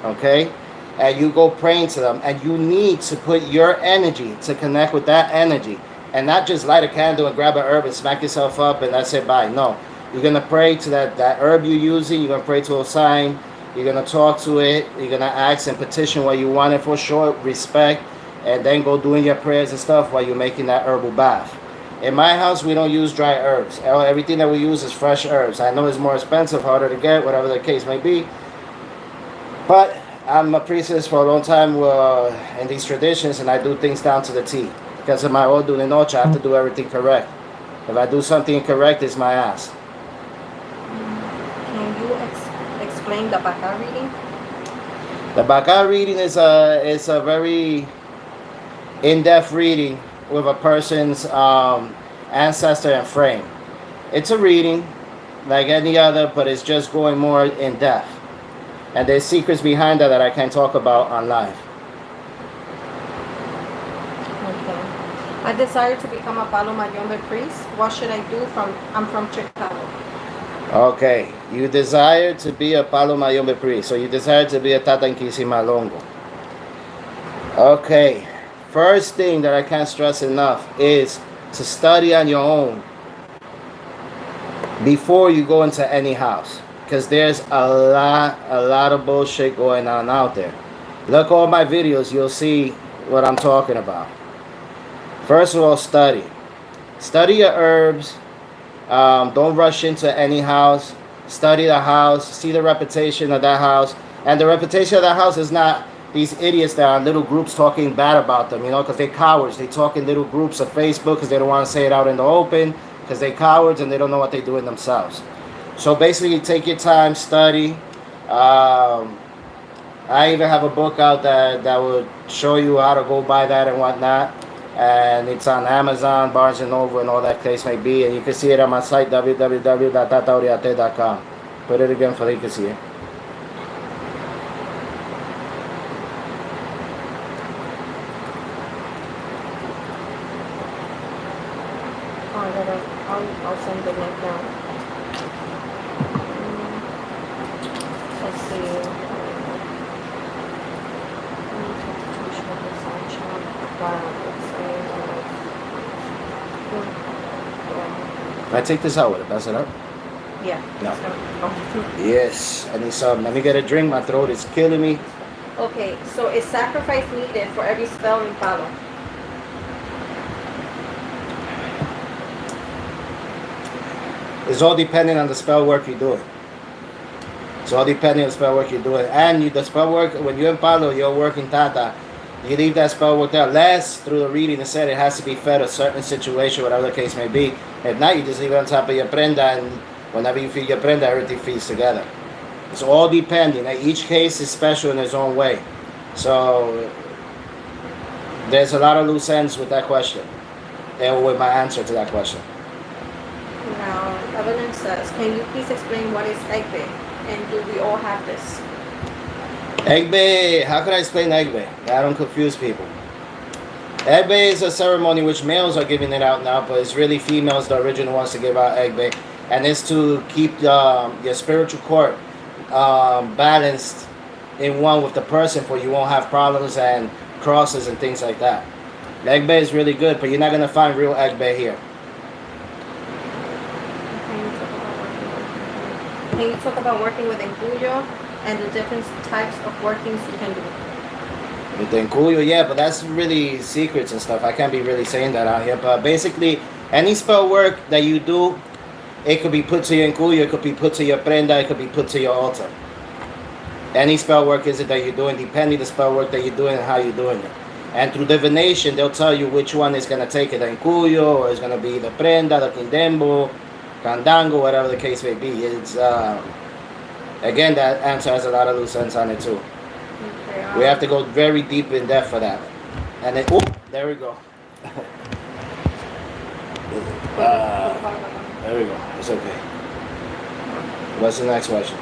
Okay, and you go praying to them, and you need to put your energy to connect with that energy, and not just light a candle and grab an herb and smack yourself up and that's it. Bye. No, you're gonna pray to that herb you're using. You're gonna pray to a sign. You're gonna talk to it. You're gonna ask and petition what you want it for, show it respect, and then go doing your prayers and stuff while you're making that herbal bath. In my house, we don't use dry herbs. Everything that we use is fresh herbs. I know it's more expensive, harder to get, whatever the case may be. But I'm a priestess for a long time in these traditions, and I do things down to the T. Because of my Odu and Noche, I have to do everything correct. If I do something incorrect, it's my ass. Can you explain the Baka reading? The Baka reading is a very in-depth reading with a person's ancestor and frame. It's a reading like any other, but it's just going more in-depth. And there's secrets behind that I can't talk about on live. Okay. I desire to become a Palo Mayombe priest. What should I do? I'm from Chicago. Okay, you desire to be a Palo Mayombe priest, so you desire to be a Tata Malongo. Okay, first thing that I can't stress enough is to study on your own before you go into any house, because there's a lot of bullshit going on out there. Look all my videos, you'll see what I'm talking about. First of all, study your herbs. Don't rush into any house. Study the house, see the reputation of that house, and the reputation of that house is not these idiots that are in little groups talking bad about them, because they're cowards. They talk in little groups of Facebook because they don't want to say it out in the open, because they're cowards and they don't know what they're doing themselves. So basically, take your time, study. I even have a book out that will show you how to go buy that and whatnot. And it's on Amazon, Barnes & Noble, and all that case may be. And you can see it on my site, www.tataoriate.com. Put it again so you can see it. I'll send the link down. Let's see. If I take this out, would it mess it up? Yeah. No. Yes, I need some. Let me get a drink. My throat is killing me. Okay, so is sacrifice needed for every spell in Palo? It's all depending on the spell work you're doing. It's all depending on the spell work you're doing. And the spell work, when you're in Palo, you're working Tata. You leave that spell work there. Less through the reading, it said it has to be fed a certain situation, whatever the case may be. If not, you just leave it on top of your prenda, and whenever you feed your prenda, everything feeds together. It's all depending. Each case is special in its own way. So there's a lot of loose ends with that question, and with my answer to that question. Now, Evelyn says, can you please explain what is Egbe? And do we all have this? Egbe, how could I explain Egbe? I don't confuse people. Egbe is a ceremony which males are giving it out now, but it's really females, the original ones, to give out Egbe. And it's to keep your spiritual court balanced in one with the person, for you won't have problems and crosses and things like that. Egbe is really good, but you're not going to find real Egbe here. Can you talk about working with Encuyo and the different types of workings you can do? With the Encuyo, yeah, but that's really secrets and stuff. I can't be really saying that out here. But basically, any spell work that you do, it could be put to your Encuyo, it could be put to your prenda, it could be put to your altar. Any spell work is it that you're doing, depending the spell work that you're doing and how you're doing it. And through divination, they'll tell you which one is going to take it, the Encuyo, or it's going to be the prenda, the Kindembo, Candango, whatever the case may be. It's again, that answer has a lot of loose ends on it too. Okay, we have to go very deep in depth for that. And then, there we go. There we go. It's okay. What's the next question?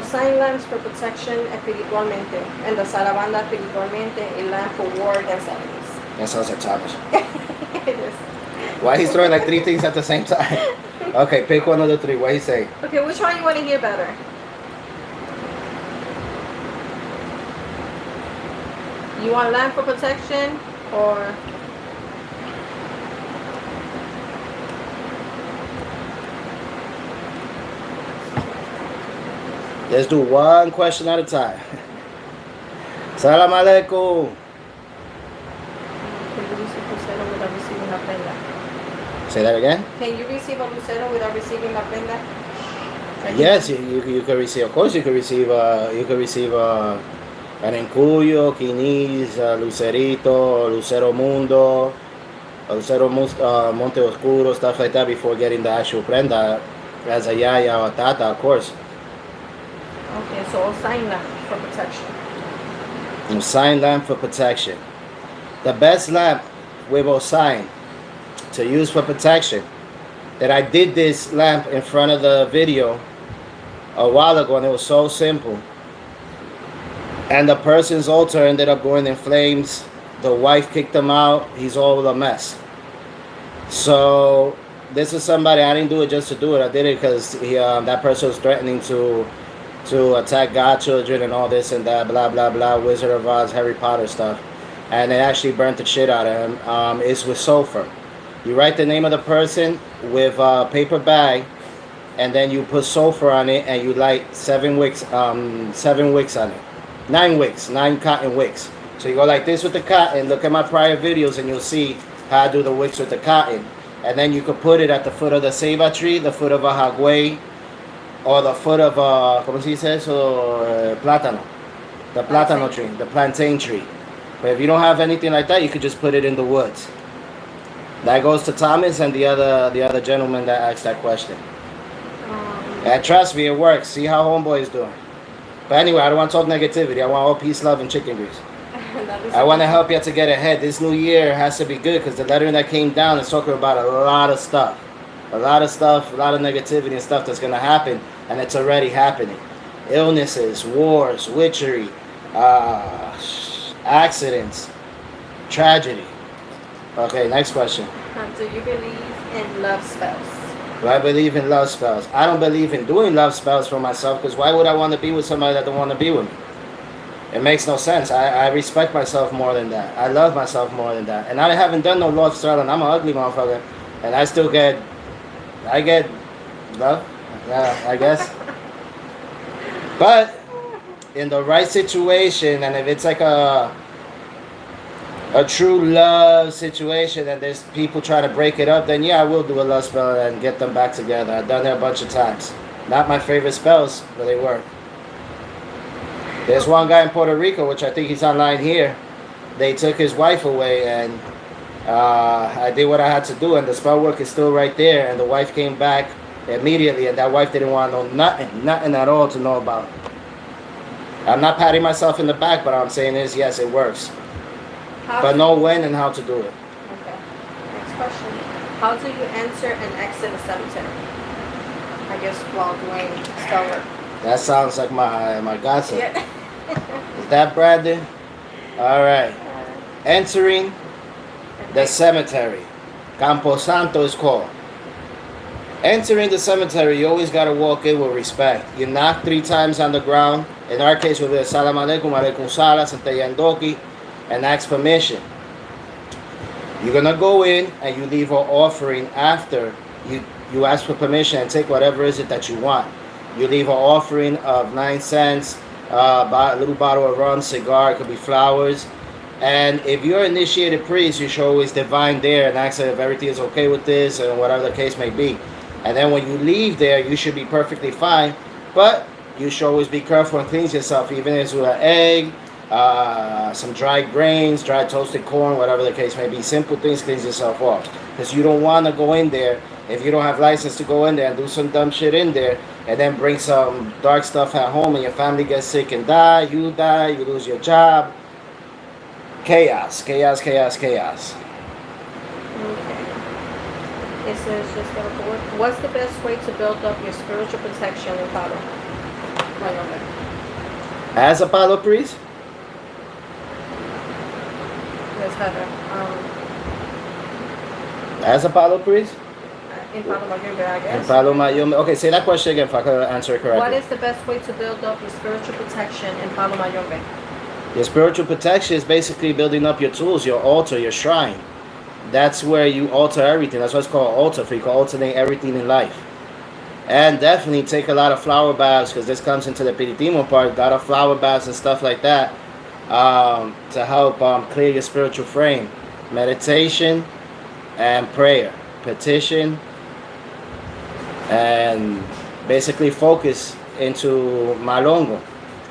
Sign lamps for protection espiritualmente. And the Sarabanda espiritualmente, a lamp for war against enemies. That sounds like Thomas. It is. Why he's throwing like 3 things at the same time? Okay, pick one of the 3. What he say? Okay, which one you want to hear better? You want lamp for protection or Let's do one question at a time. Salam alaikum. can you receive lucero without receiving la prenda? Say that again? Can you receive a lucero without receiving la prenda? Yes, you can receive. Of course, you can receive. An encuyo, quinis, lucerito, lucero mundo, lucero monte oscuro, stuff like that before getting the actual prenda as a yaya or tata, of course. Okay, so sign lamp for protection. And sign lamp for protection. The best lamp with a sign to use for protection. That I did this lamp in front of the video a while ago, and it was so simple. And the person's altar ended up going in flames. The wife kicked him out. He's all a mess. So this is somebody, I didn't do it just to do it. I did it because that person was threatening to attack godchildren and all this and that, blah, blah, blah, Wizard of Oz, Harry Potter stuff. And they actually burnt the shit out of him. It's with sulfur. You write the name of the person with a paper bag, and then you put sulfur on it, and you light 7 wicks on it. 9 wicks, 9 cotton wicks. So you go like this with the cotton. Look at my prior videos and you'll see how I do the wicks with the cotton. And then you could put it at the foot of the ceiba tree, the foot of a jagüey, or the foot of a, ¿cómo se dice eso? Plátano. The plátano tree, the plantain tree. But if you don't have anything like that, you could just put it in the woods. That goes to Thomas and the other gentleman that asked that question. And trust me, it works. See how homeboy is doing. But anyway, I don't want to talk negativity. I want all peace, love, and chicken grease. I want to help you to get ahead. This new year has to be good because the lettering that came down is talking about a lot of stuff. A lot of negativity and stuff that's going to happen, and it's already happening. Illnesses, wars, witchery, accidents, tragedy. Okay, next question. Do you believe in love spells? Do I believe in love spells? I don't believe in doing love spells for myself because why would I want to be with somebody that don't want to be with me? It makes no sense. I respect myself more than that. I love myself more than that. And I haven't done no love spell, and I'm an ugly motherfucker. And I get love, yeah, I guess. But in the right situation, and if it's like a true love situation and there's people trying to break it up, then yeah, I will do a love spell and get them back together. I've done it a bunch of times. Not my favorite spells, but they work. There's one guy in Puerto Rico, which I think he's online here. They took his wife away, and I did what I had to do, and the spell work is still right there, and the wife came back immediately, and that wife didn't want to know nothing at all to know about. I'm not patting myself in the back, but I'm saying is, yes, it works. But know when and how to do it. Okay. Next question. How do you enter and exit a cemetery? I guess while doing spell work. That sounds like my godson. Yeah. Is that Brandon? All right. Entering the cemetery. Camposanto is called. Entering the cemetery, you always got to walk in with respect. You knock 3 times on the ground. In our case, we'll be Salam Alaikum, Alaikum Salam, Santayandoki, and ask permission. You're going to go in and you leave an offering after you ask for permission and take whatever is it that you want. You leave an offering of 9 cents, a little bottle of rum, cigar, it could be flowers. And if you're an initiated priest, you should always divine there and ask if everything is okay with this and whatever the case may be. And then when you leave there, you should be perfectly fine. But you should always be careful and cleanse yourself, even if it's with an egg, some dried grains, dried toasted corn, whatever the case may be. Simple things, cleanse yourself off. Because you don't want to go in there if you don't have license to go in there and do some dumb shit in there and then bring some dark stuff at home and your family gets sick and die, you lose your job. Chaos. Okay. It says just what's the best way to build up your spiritual protection in Palo? Mayombe. As a Palo priest? Yes, Heather. As a Palo priest? In Palo Mayombe, I guess. In Palo Mayombe. Okay, say that question again if I could answer it correctly. What is the best way to build up your spiritual protection in Palo Mayombe? Your spiritual protection is basically building up your tools, your altar, your shrine. That's where you alter everything. That's what's called altar, for you can alternate everything in life. And definitely take a lot of flower baths, because this comes into the Piritimo part, a lot of flower baths and stuff like that, to help clear your spiritual frame. Meditation and prayer. Petition and basically focus into Malongo.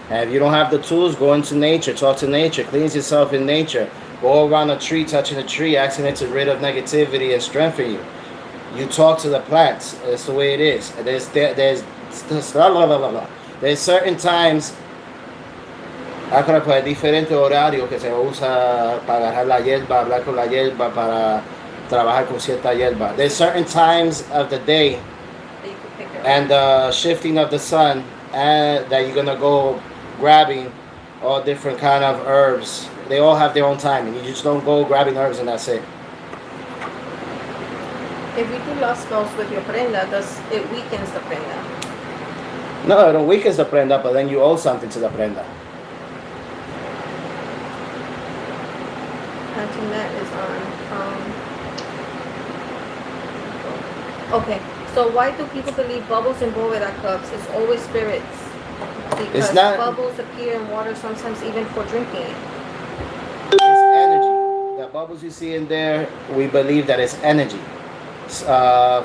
And if you don't have the tools, go into nature, talk to nature, cleanse yourself in nature. Go around a tree, touching a tree, asking it to rid of negativity and strengthen you. You talk to the plants. That's the way it is. There's certain times, how can I put it, diferente horario que se usa para agarrar la hierba, hablar con la hierba, para trabajar con cierta hierba. There's certain times of the day and the shifting of the sun and that you're gonna go grabbing all different kind of herbs. They all have their own timing. You just don't go grabbing herbs and that's it. If you do love spells with your prenda, it weakens the prenda? No, it don't weakens the prenda, but then you owe something to the prenda. Antoinette is on. Okay, so why do people believe bubbles in Boveda cups is always spirits? Because bubbles appear in water sometimes even for drinking. It's energy. The bubbles you see in there, we believe that it's energy.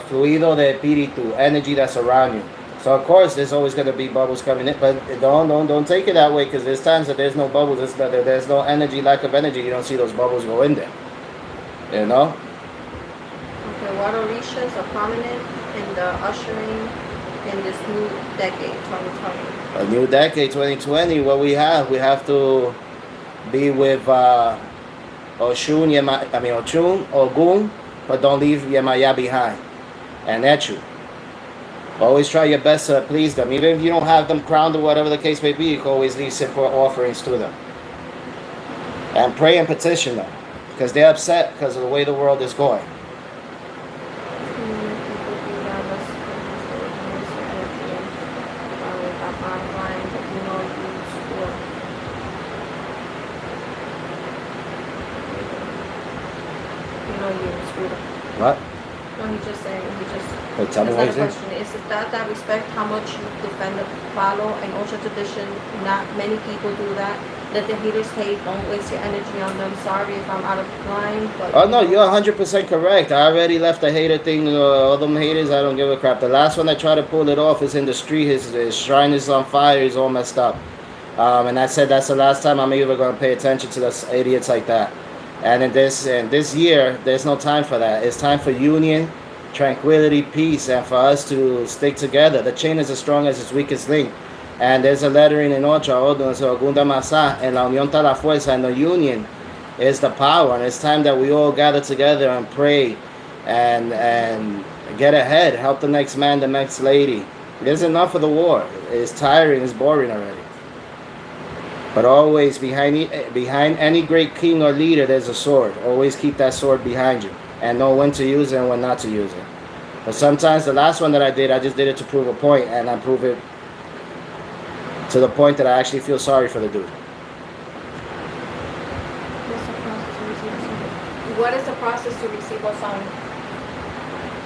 Fluido de espíritu, energy that's around you. So of course there's always going to be bubbles coming in, but don't take it that way, because there's times that there's no bubbles, there's no energy, lack of energy, you don't see those bubbles go in there. You know? Okay, what orishas are prominent in the ushering in this new decade, 2020? A new decade, 2020, what we have to be with Oshun, Ogun, but don't leave Yemaya behind. And Echu. Always try your best to please them. Even if you don't have them crowned or whatever the case may be, you can always leave simple offerings to them. And pray and petition them, because they're upset because of the way the world is going. What? No, he's just saying, tell me what he said. Question. Is it that respect how much you defend the Palo and Osha tradition? Not many people do that. Let the haters hate, don't waste your energy on them. Sorry if I'm out of line, but... Oh no, you're 100% correct. I already left the hater thing, all them haters, I don't give a crap. The last one that tried to pull it off is in the street, his shrine is on fire, he's all messed up. And I said that's the last time I'm ever going to pay attention to those idiots like that. And in this year, there's no time for that. It's time for union, tranquility, peace, and for us to stick together. The chain is as strong as its weakest link. And there's a lettering in Ocho, Ogunda Masa, and La Unión está la fuerza, and the union is the power. And it's time that we all gather together and pray and get ahead, help the next man, the next lady. There's enough of the war. It's tiring, it's boring already. But always behind any great king or leader, there's a sword. Always keep that sword behind you and know when to use it and when not to use it. But sometimes the last one that I just did it to prove a point, and I prove it to the point that I actually feel sorry for the dude. What is the process to receive Osan?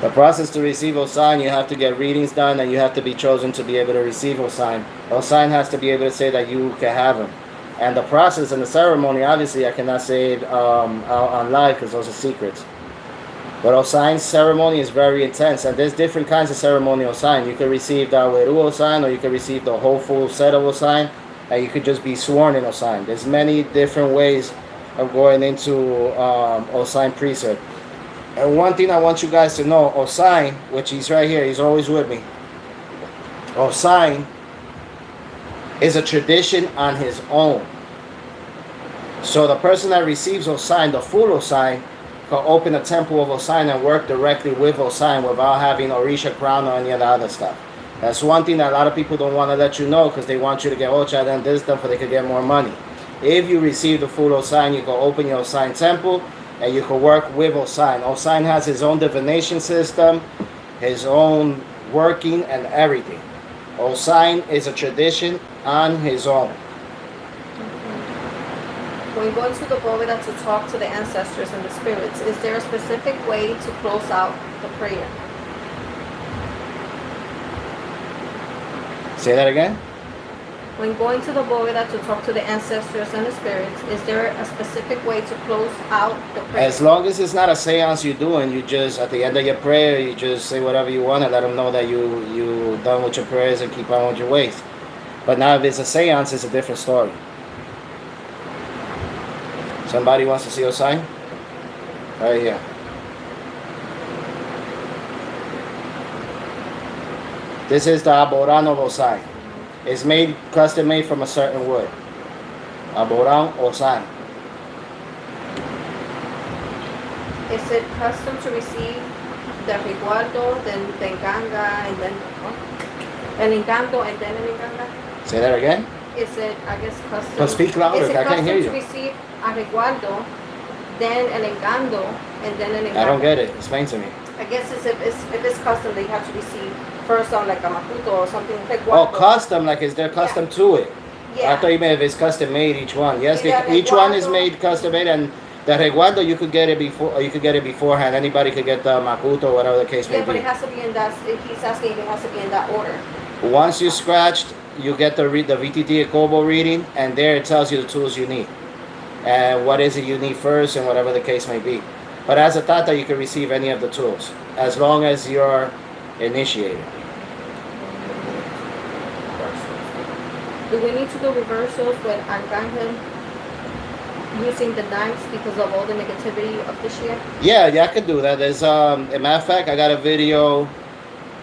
The process to receive Osan, you have to get readings done, and you have to be chosen to be able to receive Osan. Osan has to be able to say that you can have him. And the process and the ceremony, obviously, I cannot say it on live because those are secrets. But Osan's ceremony is very intense, and there's different kinds of ceremonial Osan. You can receive the Weru Osan, or you can receive the whole full set of Osan, and you could just be sworn in Osan. There's many different ways of going into Osan priesthood. And one thing I want you guys to know, Osan, which he's right here, he's always with me. Osan is a tradition on his own. So the person that receives Osan, the full Osan, can open a temple of Osan and work directly with Osan without having Orisha crown or any of the other stuff. That's one thing that a lot of people don't want to let you know because they want you to get Ocha done this done so they could get more money. If you receive the full Osain, you can open your Osain temple and you can work with Osain. Osain has his own divination system, his own working and everything. Osain is a tradition on his own. When going to the Boveda to talk to the ancestors and the spirits, is there a specific way to close out the prayer? Say that again? When going to the Boveda to talk to the ancestors and the spirits, is there a specific way to close out the prayer? As long as it's not a seance you're doing, you just, at the end of your prayer, you just say whatever you want and let them know that you done with your prayers and keep on with your ways. But now if it's a seance, it's a different story. Somebody wants to see your sign? Right here. This is the Aborano Osai. It's made, custom made from a certain wood. Aboran Osai. Is it custom to receive the resguardo, then the enganga, and then el encanto, and then el enganga? Say that again? Is it, I guess, custom? But speak louder, I can't hear you. Is it custom to receive a resguardo, then el engando, and then el enganga? I don't get it. Explain to me. I guess if it's custom, they have to receive first on like a maputo or something. Oh, custom, like is there custom to it? Yeah. I thought you meant if it's custom made each one. Yes, Yeah, each one is resguardo. made custom made, and the resguardo you could get it before, or you could get it beforehand. Anybody could get the maputo, whatever the case may Yeah, but be. it has to be in that. He's asking if it has to be in that order. Once you scratched, you get the VTT Kobo reading, and there it tells you the tools you need and what is it you need first, and whatever the case may be. But as a Tata, you can receive any of the tools as long as you're initiated. Do we need to do reversals with Archangel using the knives because of all the negativity of this year? Yeah, I could do that. There's a matter of fact, I got a video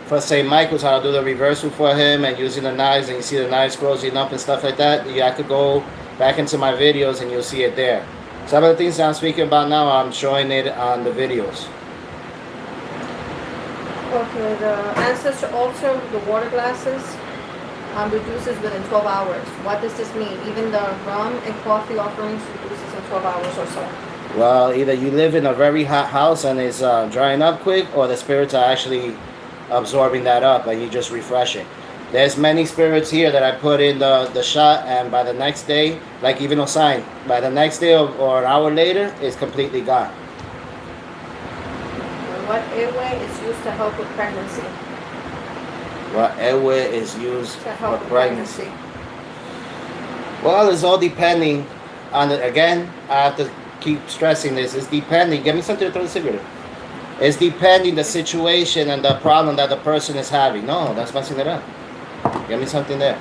for St. Michael's how to do the reversal for him and using the knives, and you see the knives closing up and stuff like that. Yeah, I could go back into my videos and you'll see it there. Some of the things that I'm speaking about now, I'm showing it on the videos. Okay, the ancestor altar, the water glasses, reduces within 12 hours. What does this mean? Even the rum and coffee offerings reduces in 12 hours or so. Well, either you live in a very hot house and it's drying up quick, or the spirits are actually absorbing that up and you just refresh it. There's many spirits here that I put in the shot, and by the next day, like even Osain, by the next day or an hour later, it's completely gone. What airway is used to help with pregnancy? What airway is used To for help with pregnancy? pregnancy. Well, it's all depending on it. Again, I have to keep stressing this. It's depending. Give me something to throw the cigarette. It's depending the situation and the problem that the person is having. No, that's messing it up. Give me something there.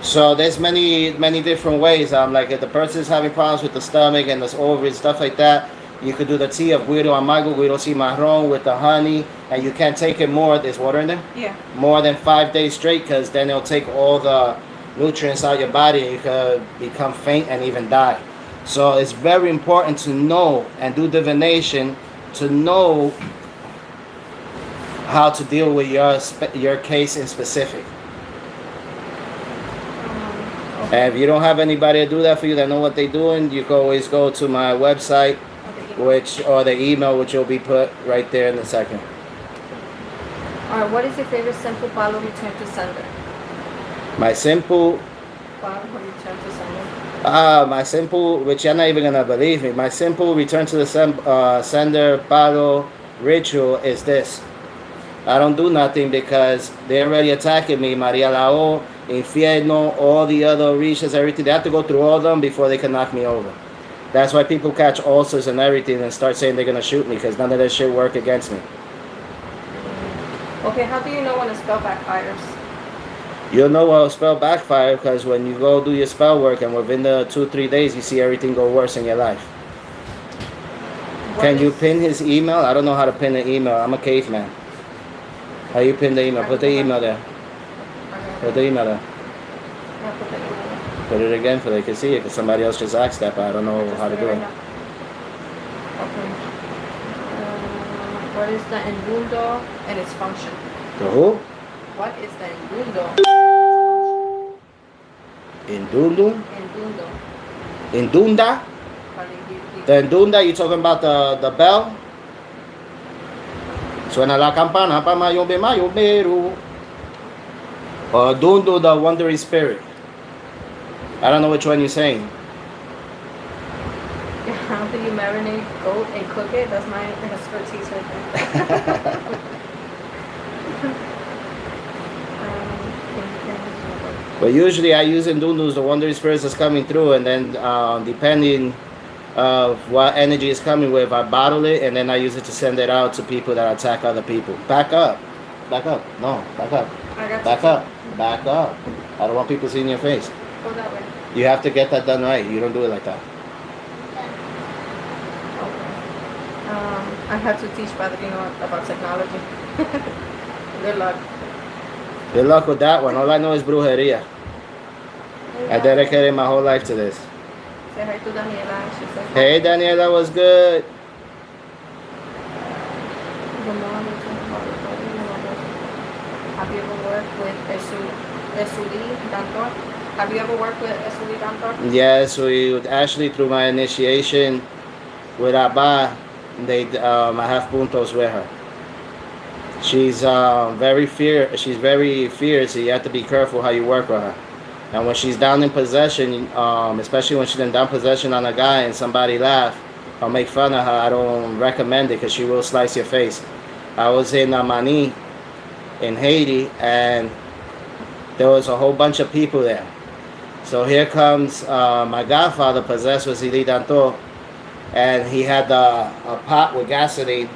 So there's many different ways. Like if the person is having problems with the stomach and the ovaries, stuff like that, you could do the tea of guiro amargo, guiro cimarron with the honey, and you can't take it more. There's water in there. Yeah. More than 5 days straight, because then it'll take all the nutrients out of your body, and you could become faint and even die. So it's very important to know and do divination to know how to deal with your case in specific. And if you don't have anybody to do that for you that know what they're doing, you can always go to my website, or the email, which will be put right there in a second. Alright, what is your favorite simple palo return to sender? My simple, Palo return to sender. my simple, which you're not even gonna believe me. My simple return to the sender palo ritual is this. I don't do nothing because they're already attacking me. Maria Lao, Infierno, all the other Orishas, everything. They have to go through all of them before they can knock me over. That's why people catch ulcers and everything and start saying they're going to shoot me, because none of that shit work against me. Okay, how do you know when a spell backfires? You'll know when a spell backfire because when you go do your spell work and within the 2-3 days you see everything go worse in your life. Can you pin his email? I don't know how to pin the email. I'm a caveman. How you pin the email? Put the email there. Put the email there. Put it again so they can see it, because somebody else just asked that, but I don't know how to do it. Okay. What is the envundo and its function? The who? What is the endundo? Indundum? Endundo. Indunda? The endunda, you talking about the bell? Suena la campana pa mayombe mayomberu. Or dundu, the wandering spirit. I don't know which one you're saying. How do you marinate goat and cook it? That's my expertise right there. But usually I use indundus, the wandering spirits that's coming through, and then depending of what energy is coming with, I bottle it, and then I use it to send it out to people that attack other people. Back up. Back up. No, back up. Back up. Back up. I don't want people seeing your face. Go that way. You have to get that done right. You don't do it like that. I had to teach Padrino about technology. Good luck. Good luck with that one. All I know is brujeria. I dedicated my whole life to this. Say hi to Daniela. She says, Hey, Daniela, what's good? Have you ever worked with Esuli Dantor? Have you ever worked with Esuli Dantor? Yes, actually through my initiation with Abba, I have puntos with her. She's very fierce. So you have to be careful how you work with her. And when she's down in possession, especially when she's in down possession on a guy and somebody laugh or make fun of her, I don't recommend it because she will slice your face. I was in Mani in Haiti, and there was a whole bunch of people there. So here comes my godfather possessed with Zili Danto, and he had a pot with gasoline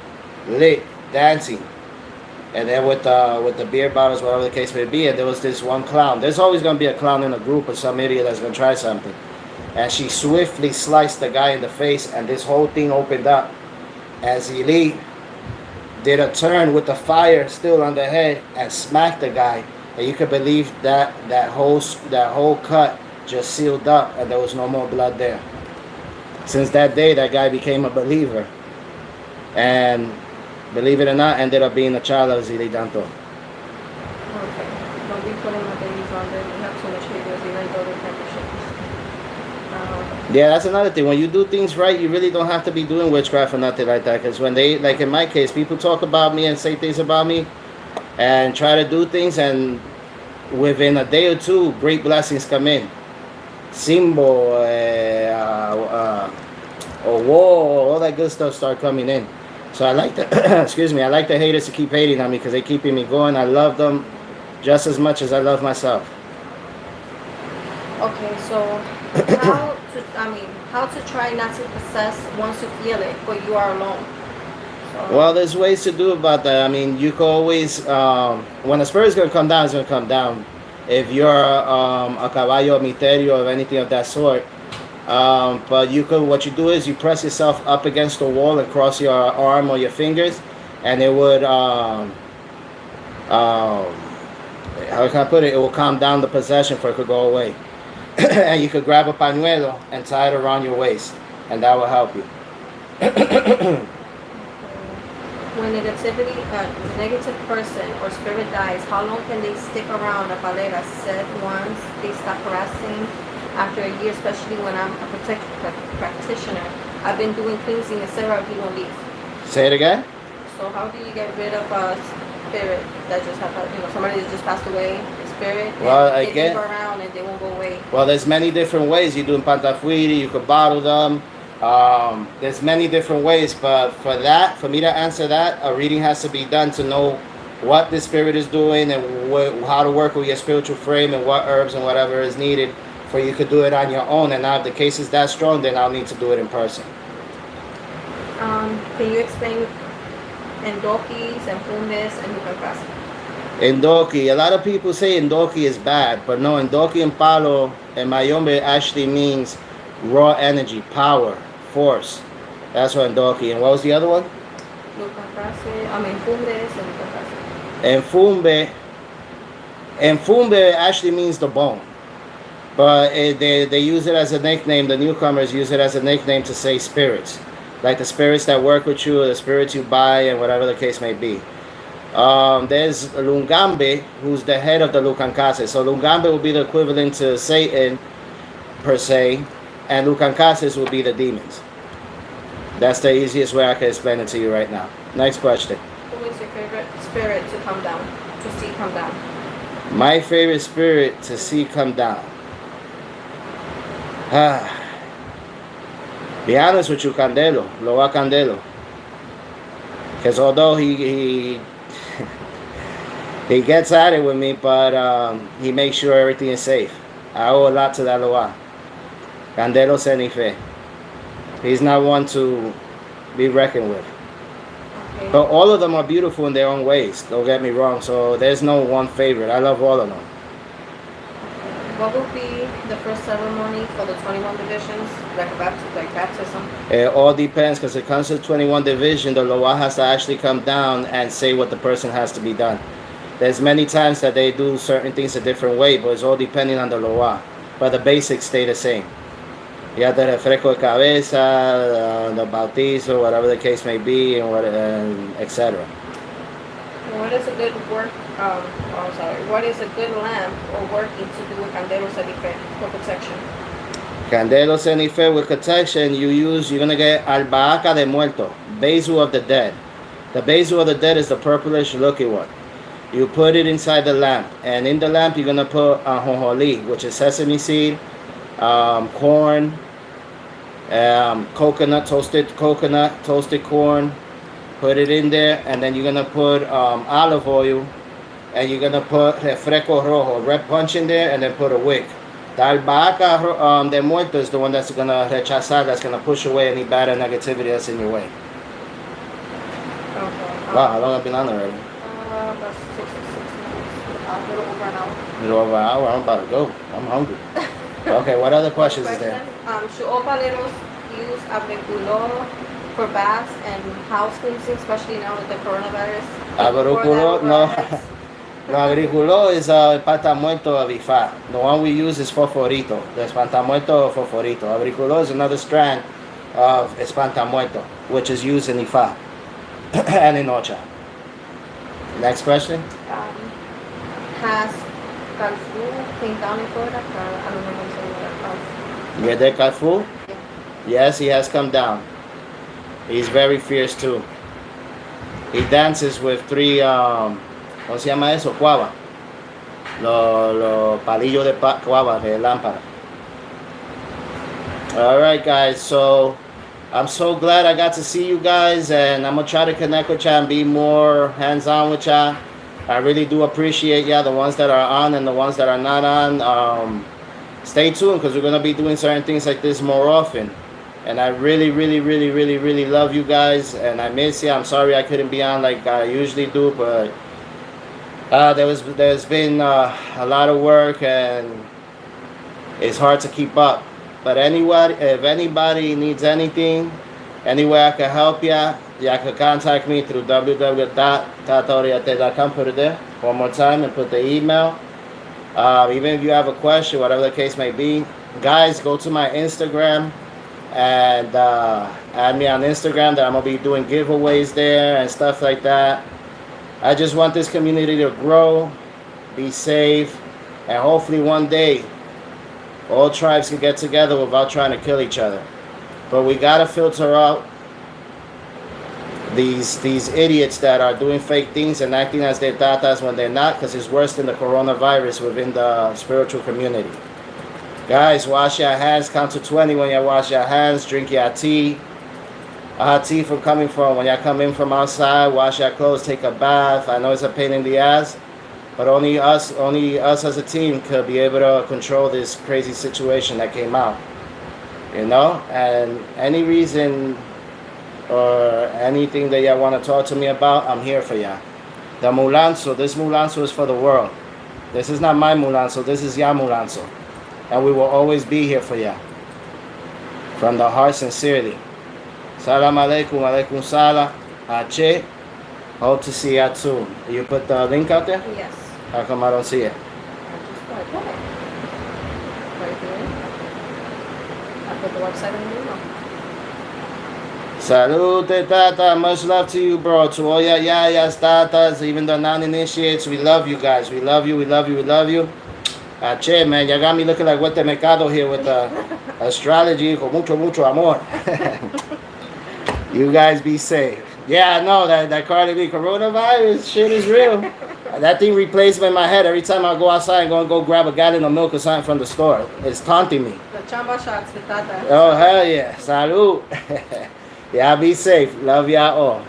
lit, dancing. And then with the beer bottles, whatever the case may be, and there was this one clown. There's always going to be a clown in a group or some idiot that's going to try something. And she swiftly sliced the guy in the face, and this whole thing opened up. As Eli did a turn with the fire still on the head and smacked the guy. And you could believe that whole cut just sealed up, and there was no more blood there. Since that day, that guy became a believer. And believe it or not, ended up being a child of Zili Danto. Okay. Don't be putting my babies on there. You have too much videos, even though they Yeah, that's another thing. When you do things right, you really don't have to be doing witchcraft or nothing like that. Because when they, like in my case, people talk about me and say things about me and try to do things, and within a day or two, great blessings come in. Simbo, or war, all that good stuff start coming in. So I like the, excuse me, I like the haters to keep hating on me because they keeping me going. I love them just as much as I love myself. Okay, so how to try not to possess once you feel it, but you are alone. So. Well, there's ways to do about that. I mean, you can always, when a spirit is going to come down, it's going to come down. If you're a caballo misterio or anything of that sort. But you could, what you do is you press yourself up against the wall and cross your arm or your fingers, and it would, how can I put it? It will calm down the possession for it could go away. And you could grab a pañuelo and tie it around your waist, and that will help you. When a negative person or spirit dies, how long can they stick around? Abalera said once they stop harassing after a year, especially when I'm a practitioner. I've been doing cleansing, etc. He won't leave. Say it again? So how do you get rid of a spirit that just have, somebody that just passed away, a spirit, well, and they leave around and they won't go away? Well, there's many different ways. You do pantafuiri, you could bottle them. There's many different ways, but for me to answer that, a reading has to be done to know what the spirit is doing and how to work with your spiritual frame and what herbs and whatever is needed for you could do it on your own. And now if the case is that strong, then I'll need to do it in person. Can you explain endokis and fumes and hukakas? Endoki, a lot of people say endoki is bad, but no, endoki and palo and mayombe actually means raw energy, power, force. That's what endoki. And what was the other one? Fumes and fumbe actually means the bone. But they use it as a nickname. The newcomers use it as a nickname to say spirits. Like the spirits that work with you, or the spirits you buy, and whatever the case may be. There's Lungambe, who's the head of the Lucancase. So Lungambe will be the equivalent to Satan, per se, and Lucancases will be the demons. That's the easiest way I can explain it to you right now. Next question. Who is your favorite spirit to come down, to see come down? My favorite spirit to see come down. Be honest with you, Candelo, Loa Candelo. Because although he he gets at it with me, but he makes sure everything is safe. I owe a lot to that Loa. Candelo Senife. He's not one to be reckoned with. Okay. But all of them are beautiful in their own ways. Don't get me wrong. So there's no one favorite. I love all of them. What would be the first ceremony for the 21 divisions, like baptism? It all depends, because it comes to 21 division, the Loa has to actually come down and say what the person has to be done. There's many times that they do certain things a different way, but it's all depending on the Loa. But the basics stay the same. You have the refresco de cabeza, the bautizo, whatever the case may be, and etc. What is a good What is a good lamp or working to do with candelo senife for protection? Candelo senife with protection, you're gonna get albahaca de muerto, basil of the dead. The basil of the dead is the purplish looking one. You put it inside the lamp, and in the lamp you're gonna put ajonjolí, which is sesame seed, corn, toasted corn. Put it in there, and then you're gonna put olive oil, and you're gonna put refresco rojo, red punch in there, and then put a wick. The albahaca de muerto is the one that's gonna rechazar, that's gonna push away any bad or negativity that's in your way. Okay. Wow, how long have I been on already? About 66 minutes. A little over an hour. A little over an hour. I'm about to go. I'm hungry. Okay, what other questions is there? Should all paleros use abriculo for baths and house cleansing, especially now with the coronavirus? Abriculo, no. No, abriculo is pantamuerto avifá. The one we use is foforito. The espantamuerto foforito. Abriculo is another strand of espantamuerto, which is used in Ifa and in Ocha. Next question. Has Calfu came down in Florida? I don't know how to say that. Yede Calfu? Yes, he has come down. He's very fierce too. He dances with three, ¿cómo se llama eso? Cuava. Los palillos de cuava, de lámpara. Alright guys, so I'm so glad I got to see you guys, and I'm going to try to connect with y'all and be more hands-on with y'all. I really do appreciate y'all, the ones that are on and the ones that are not on. Stay tuned, because we're going to be doing certain things like this more often. And I really, really, really, really, really love you guys, and I miss you. I'm sorry I couldn't be on like I usually do, but there's been a lot of work, and it's hard to keep up. But anyway, if anybody needs anything, any way I can help y'all can contact me through www.tataoriate.com. Put it there one more time and put the email. Even if you have a question, whatever the case may be, guys, go to my Instagram and add me on Instagram. That I'm gonna be doing giveaways there and stuff like that. I just want this community to grow, be safe, and hopefully one day all tribes can get together without trying to kill each other. But we gotta filter out these idiots that are doing fake things and acting as their tatas when they're not, because it's worse than the coronavirus within the spiritual community. Guys, wash your hands. Count to 20 when you wash your hands. Drink your tea. Hot tea for coming from when you come in from outside. Wash your clothes. Take a bath. I know it's a pain in the ass, but only us as a team could be able to control this crazy situation that came out. You know, and any reason or anything that y'all want to talk to me about, I'm here for y'all. The Mulanzo, this Mulanzo is for the world. This is not my Mulanzo, this is y'all Mulanzo. And we will always be here for y'all. From the heart, sincerely. Salam alaikum, alaikum salam. Ache. Hope to see y'all soon. You put the link out there? Yes. How come I don't see it? I just put it right here. I put the website in the email. Salute, Tata. Much love to you, bro. To all your yayas, tatas, even the non-initiates, we love you guys. We love you, we love you, we love you. Che, man, you got me looking like Huete Mercado here with astrology con mucho, mucho amor. You guys be safe. Yeah, I know that Cardi B coronavirus shit is real. That thing replays me in my head every time I go outside and go grab a gallon of milk or something from the store. It's taunting me. The chamba shots with Tata. Oh, hell yeah. Salud. Yeah, be safe. Love y'all all.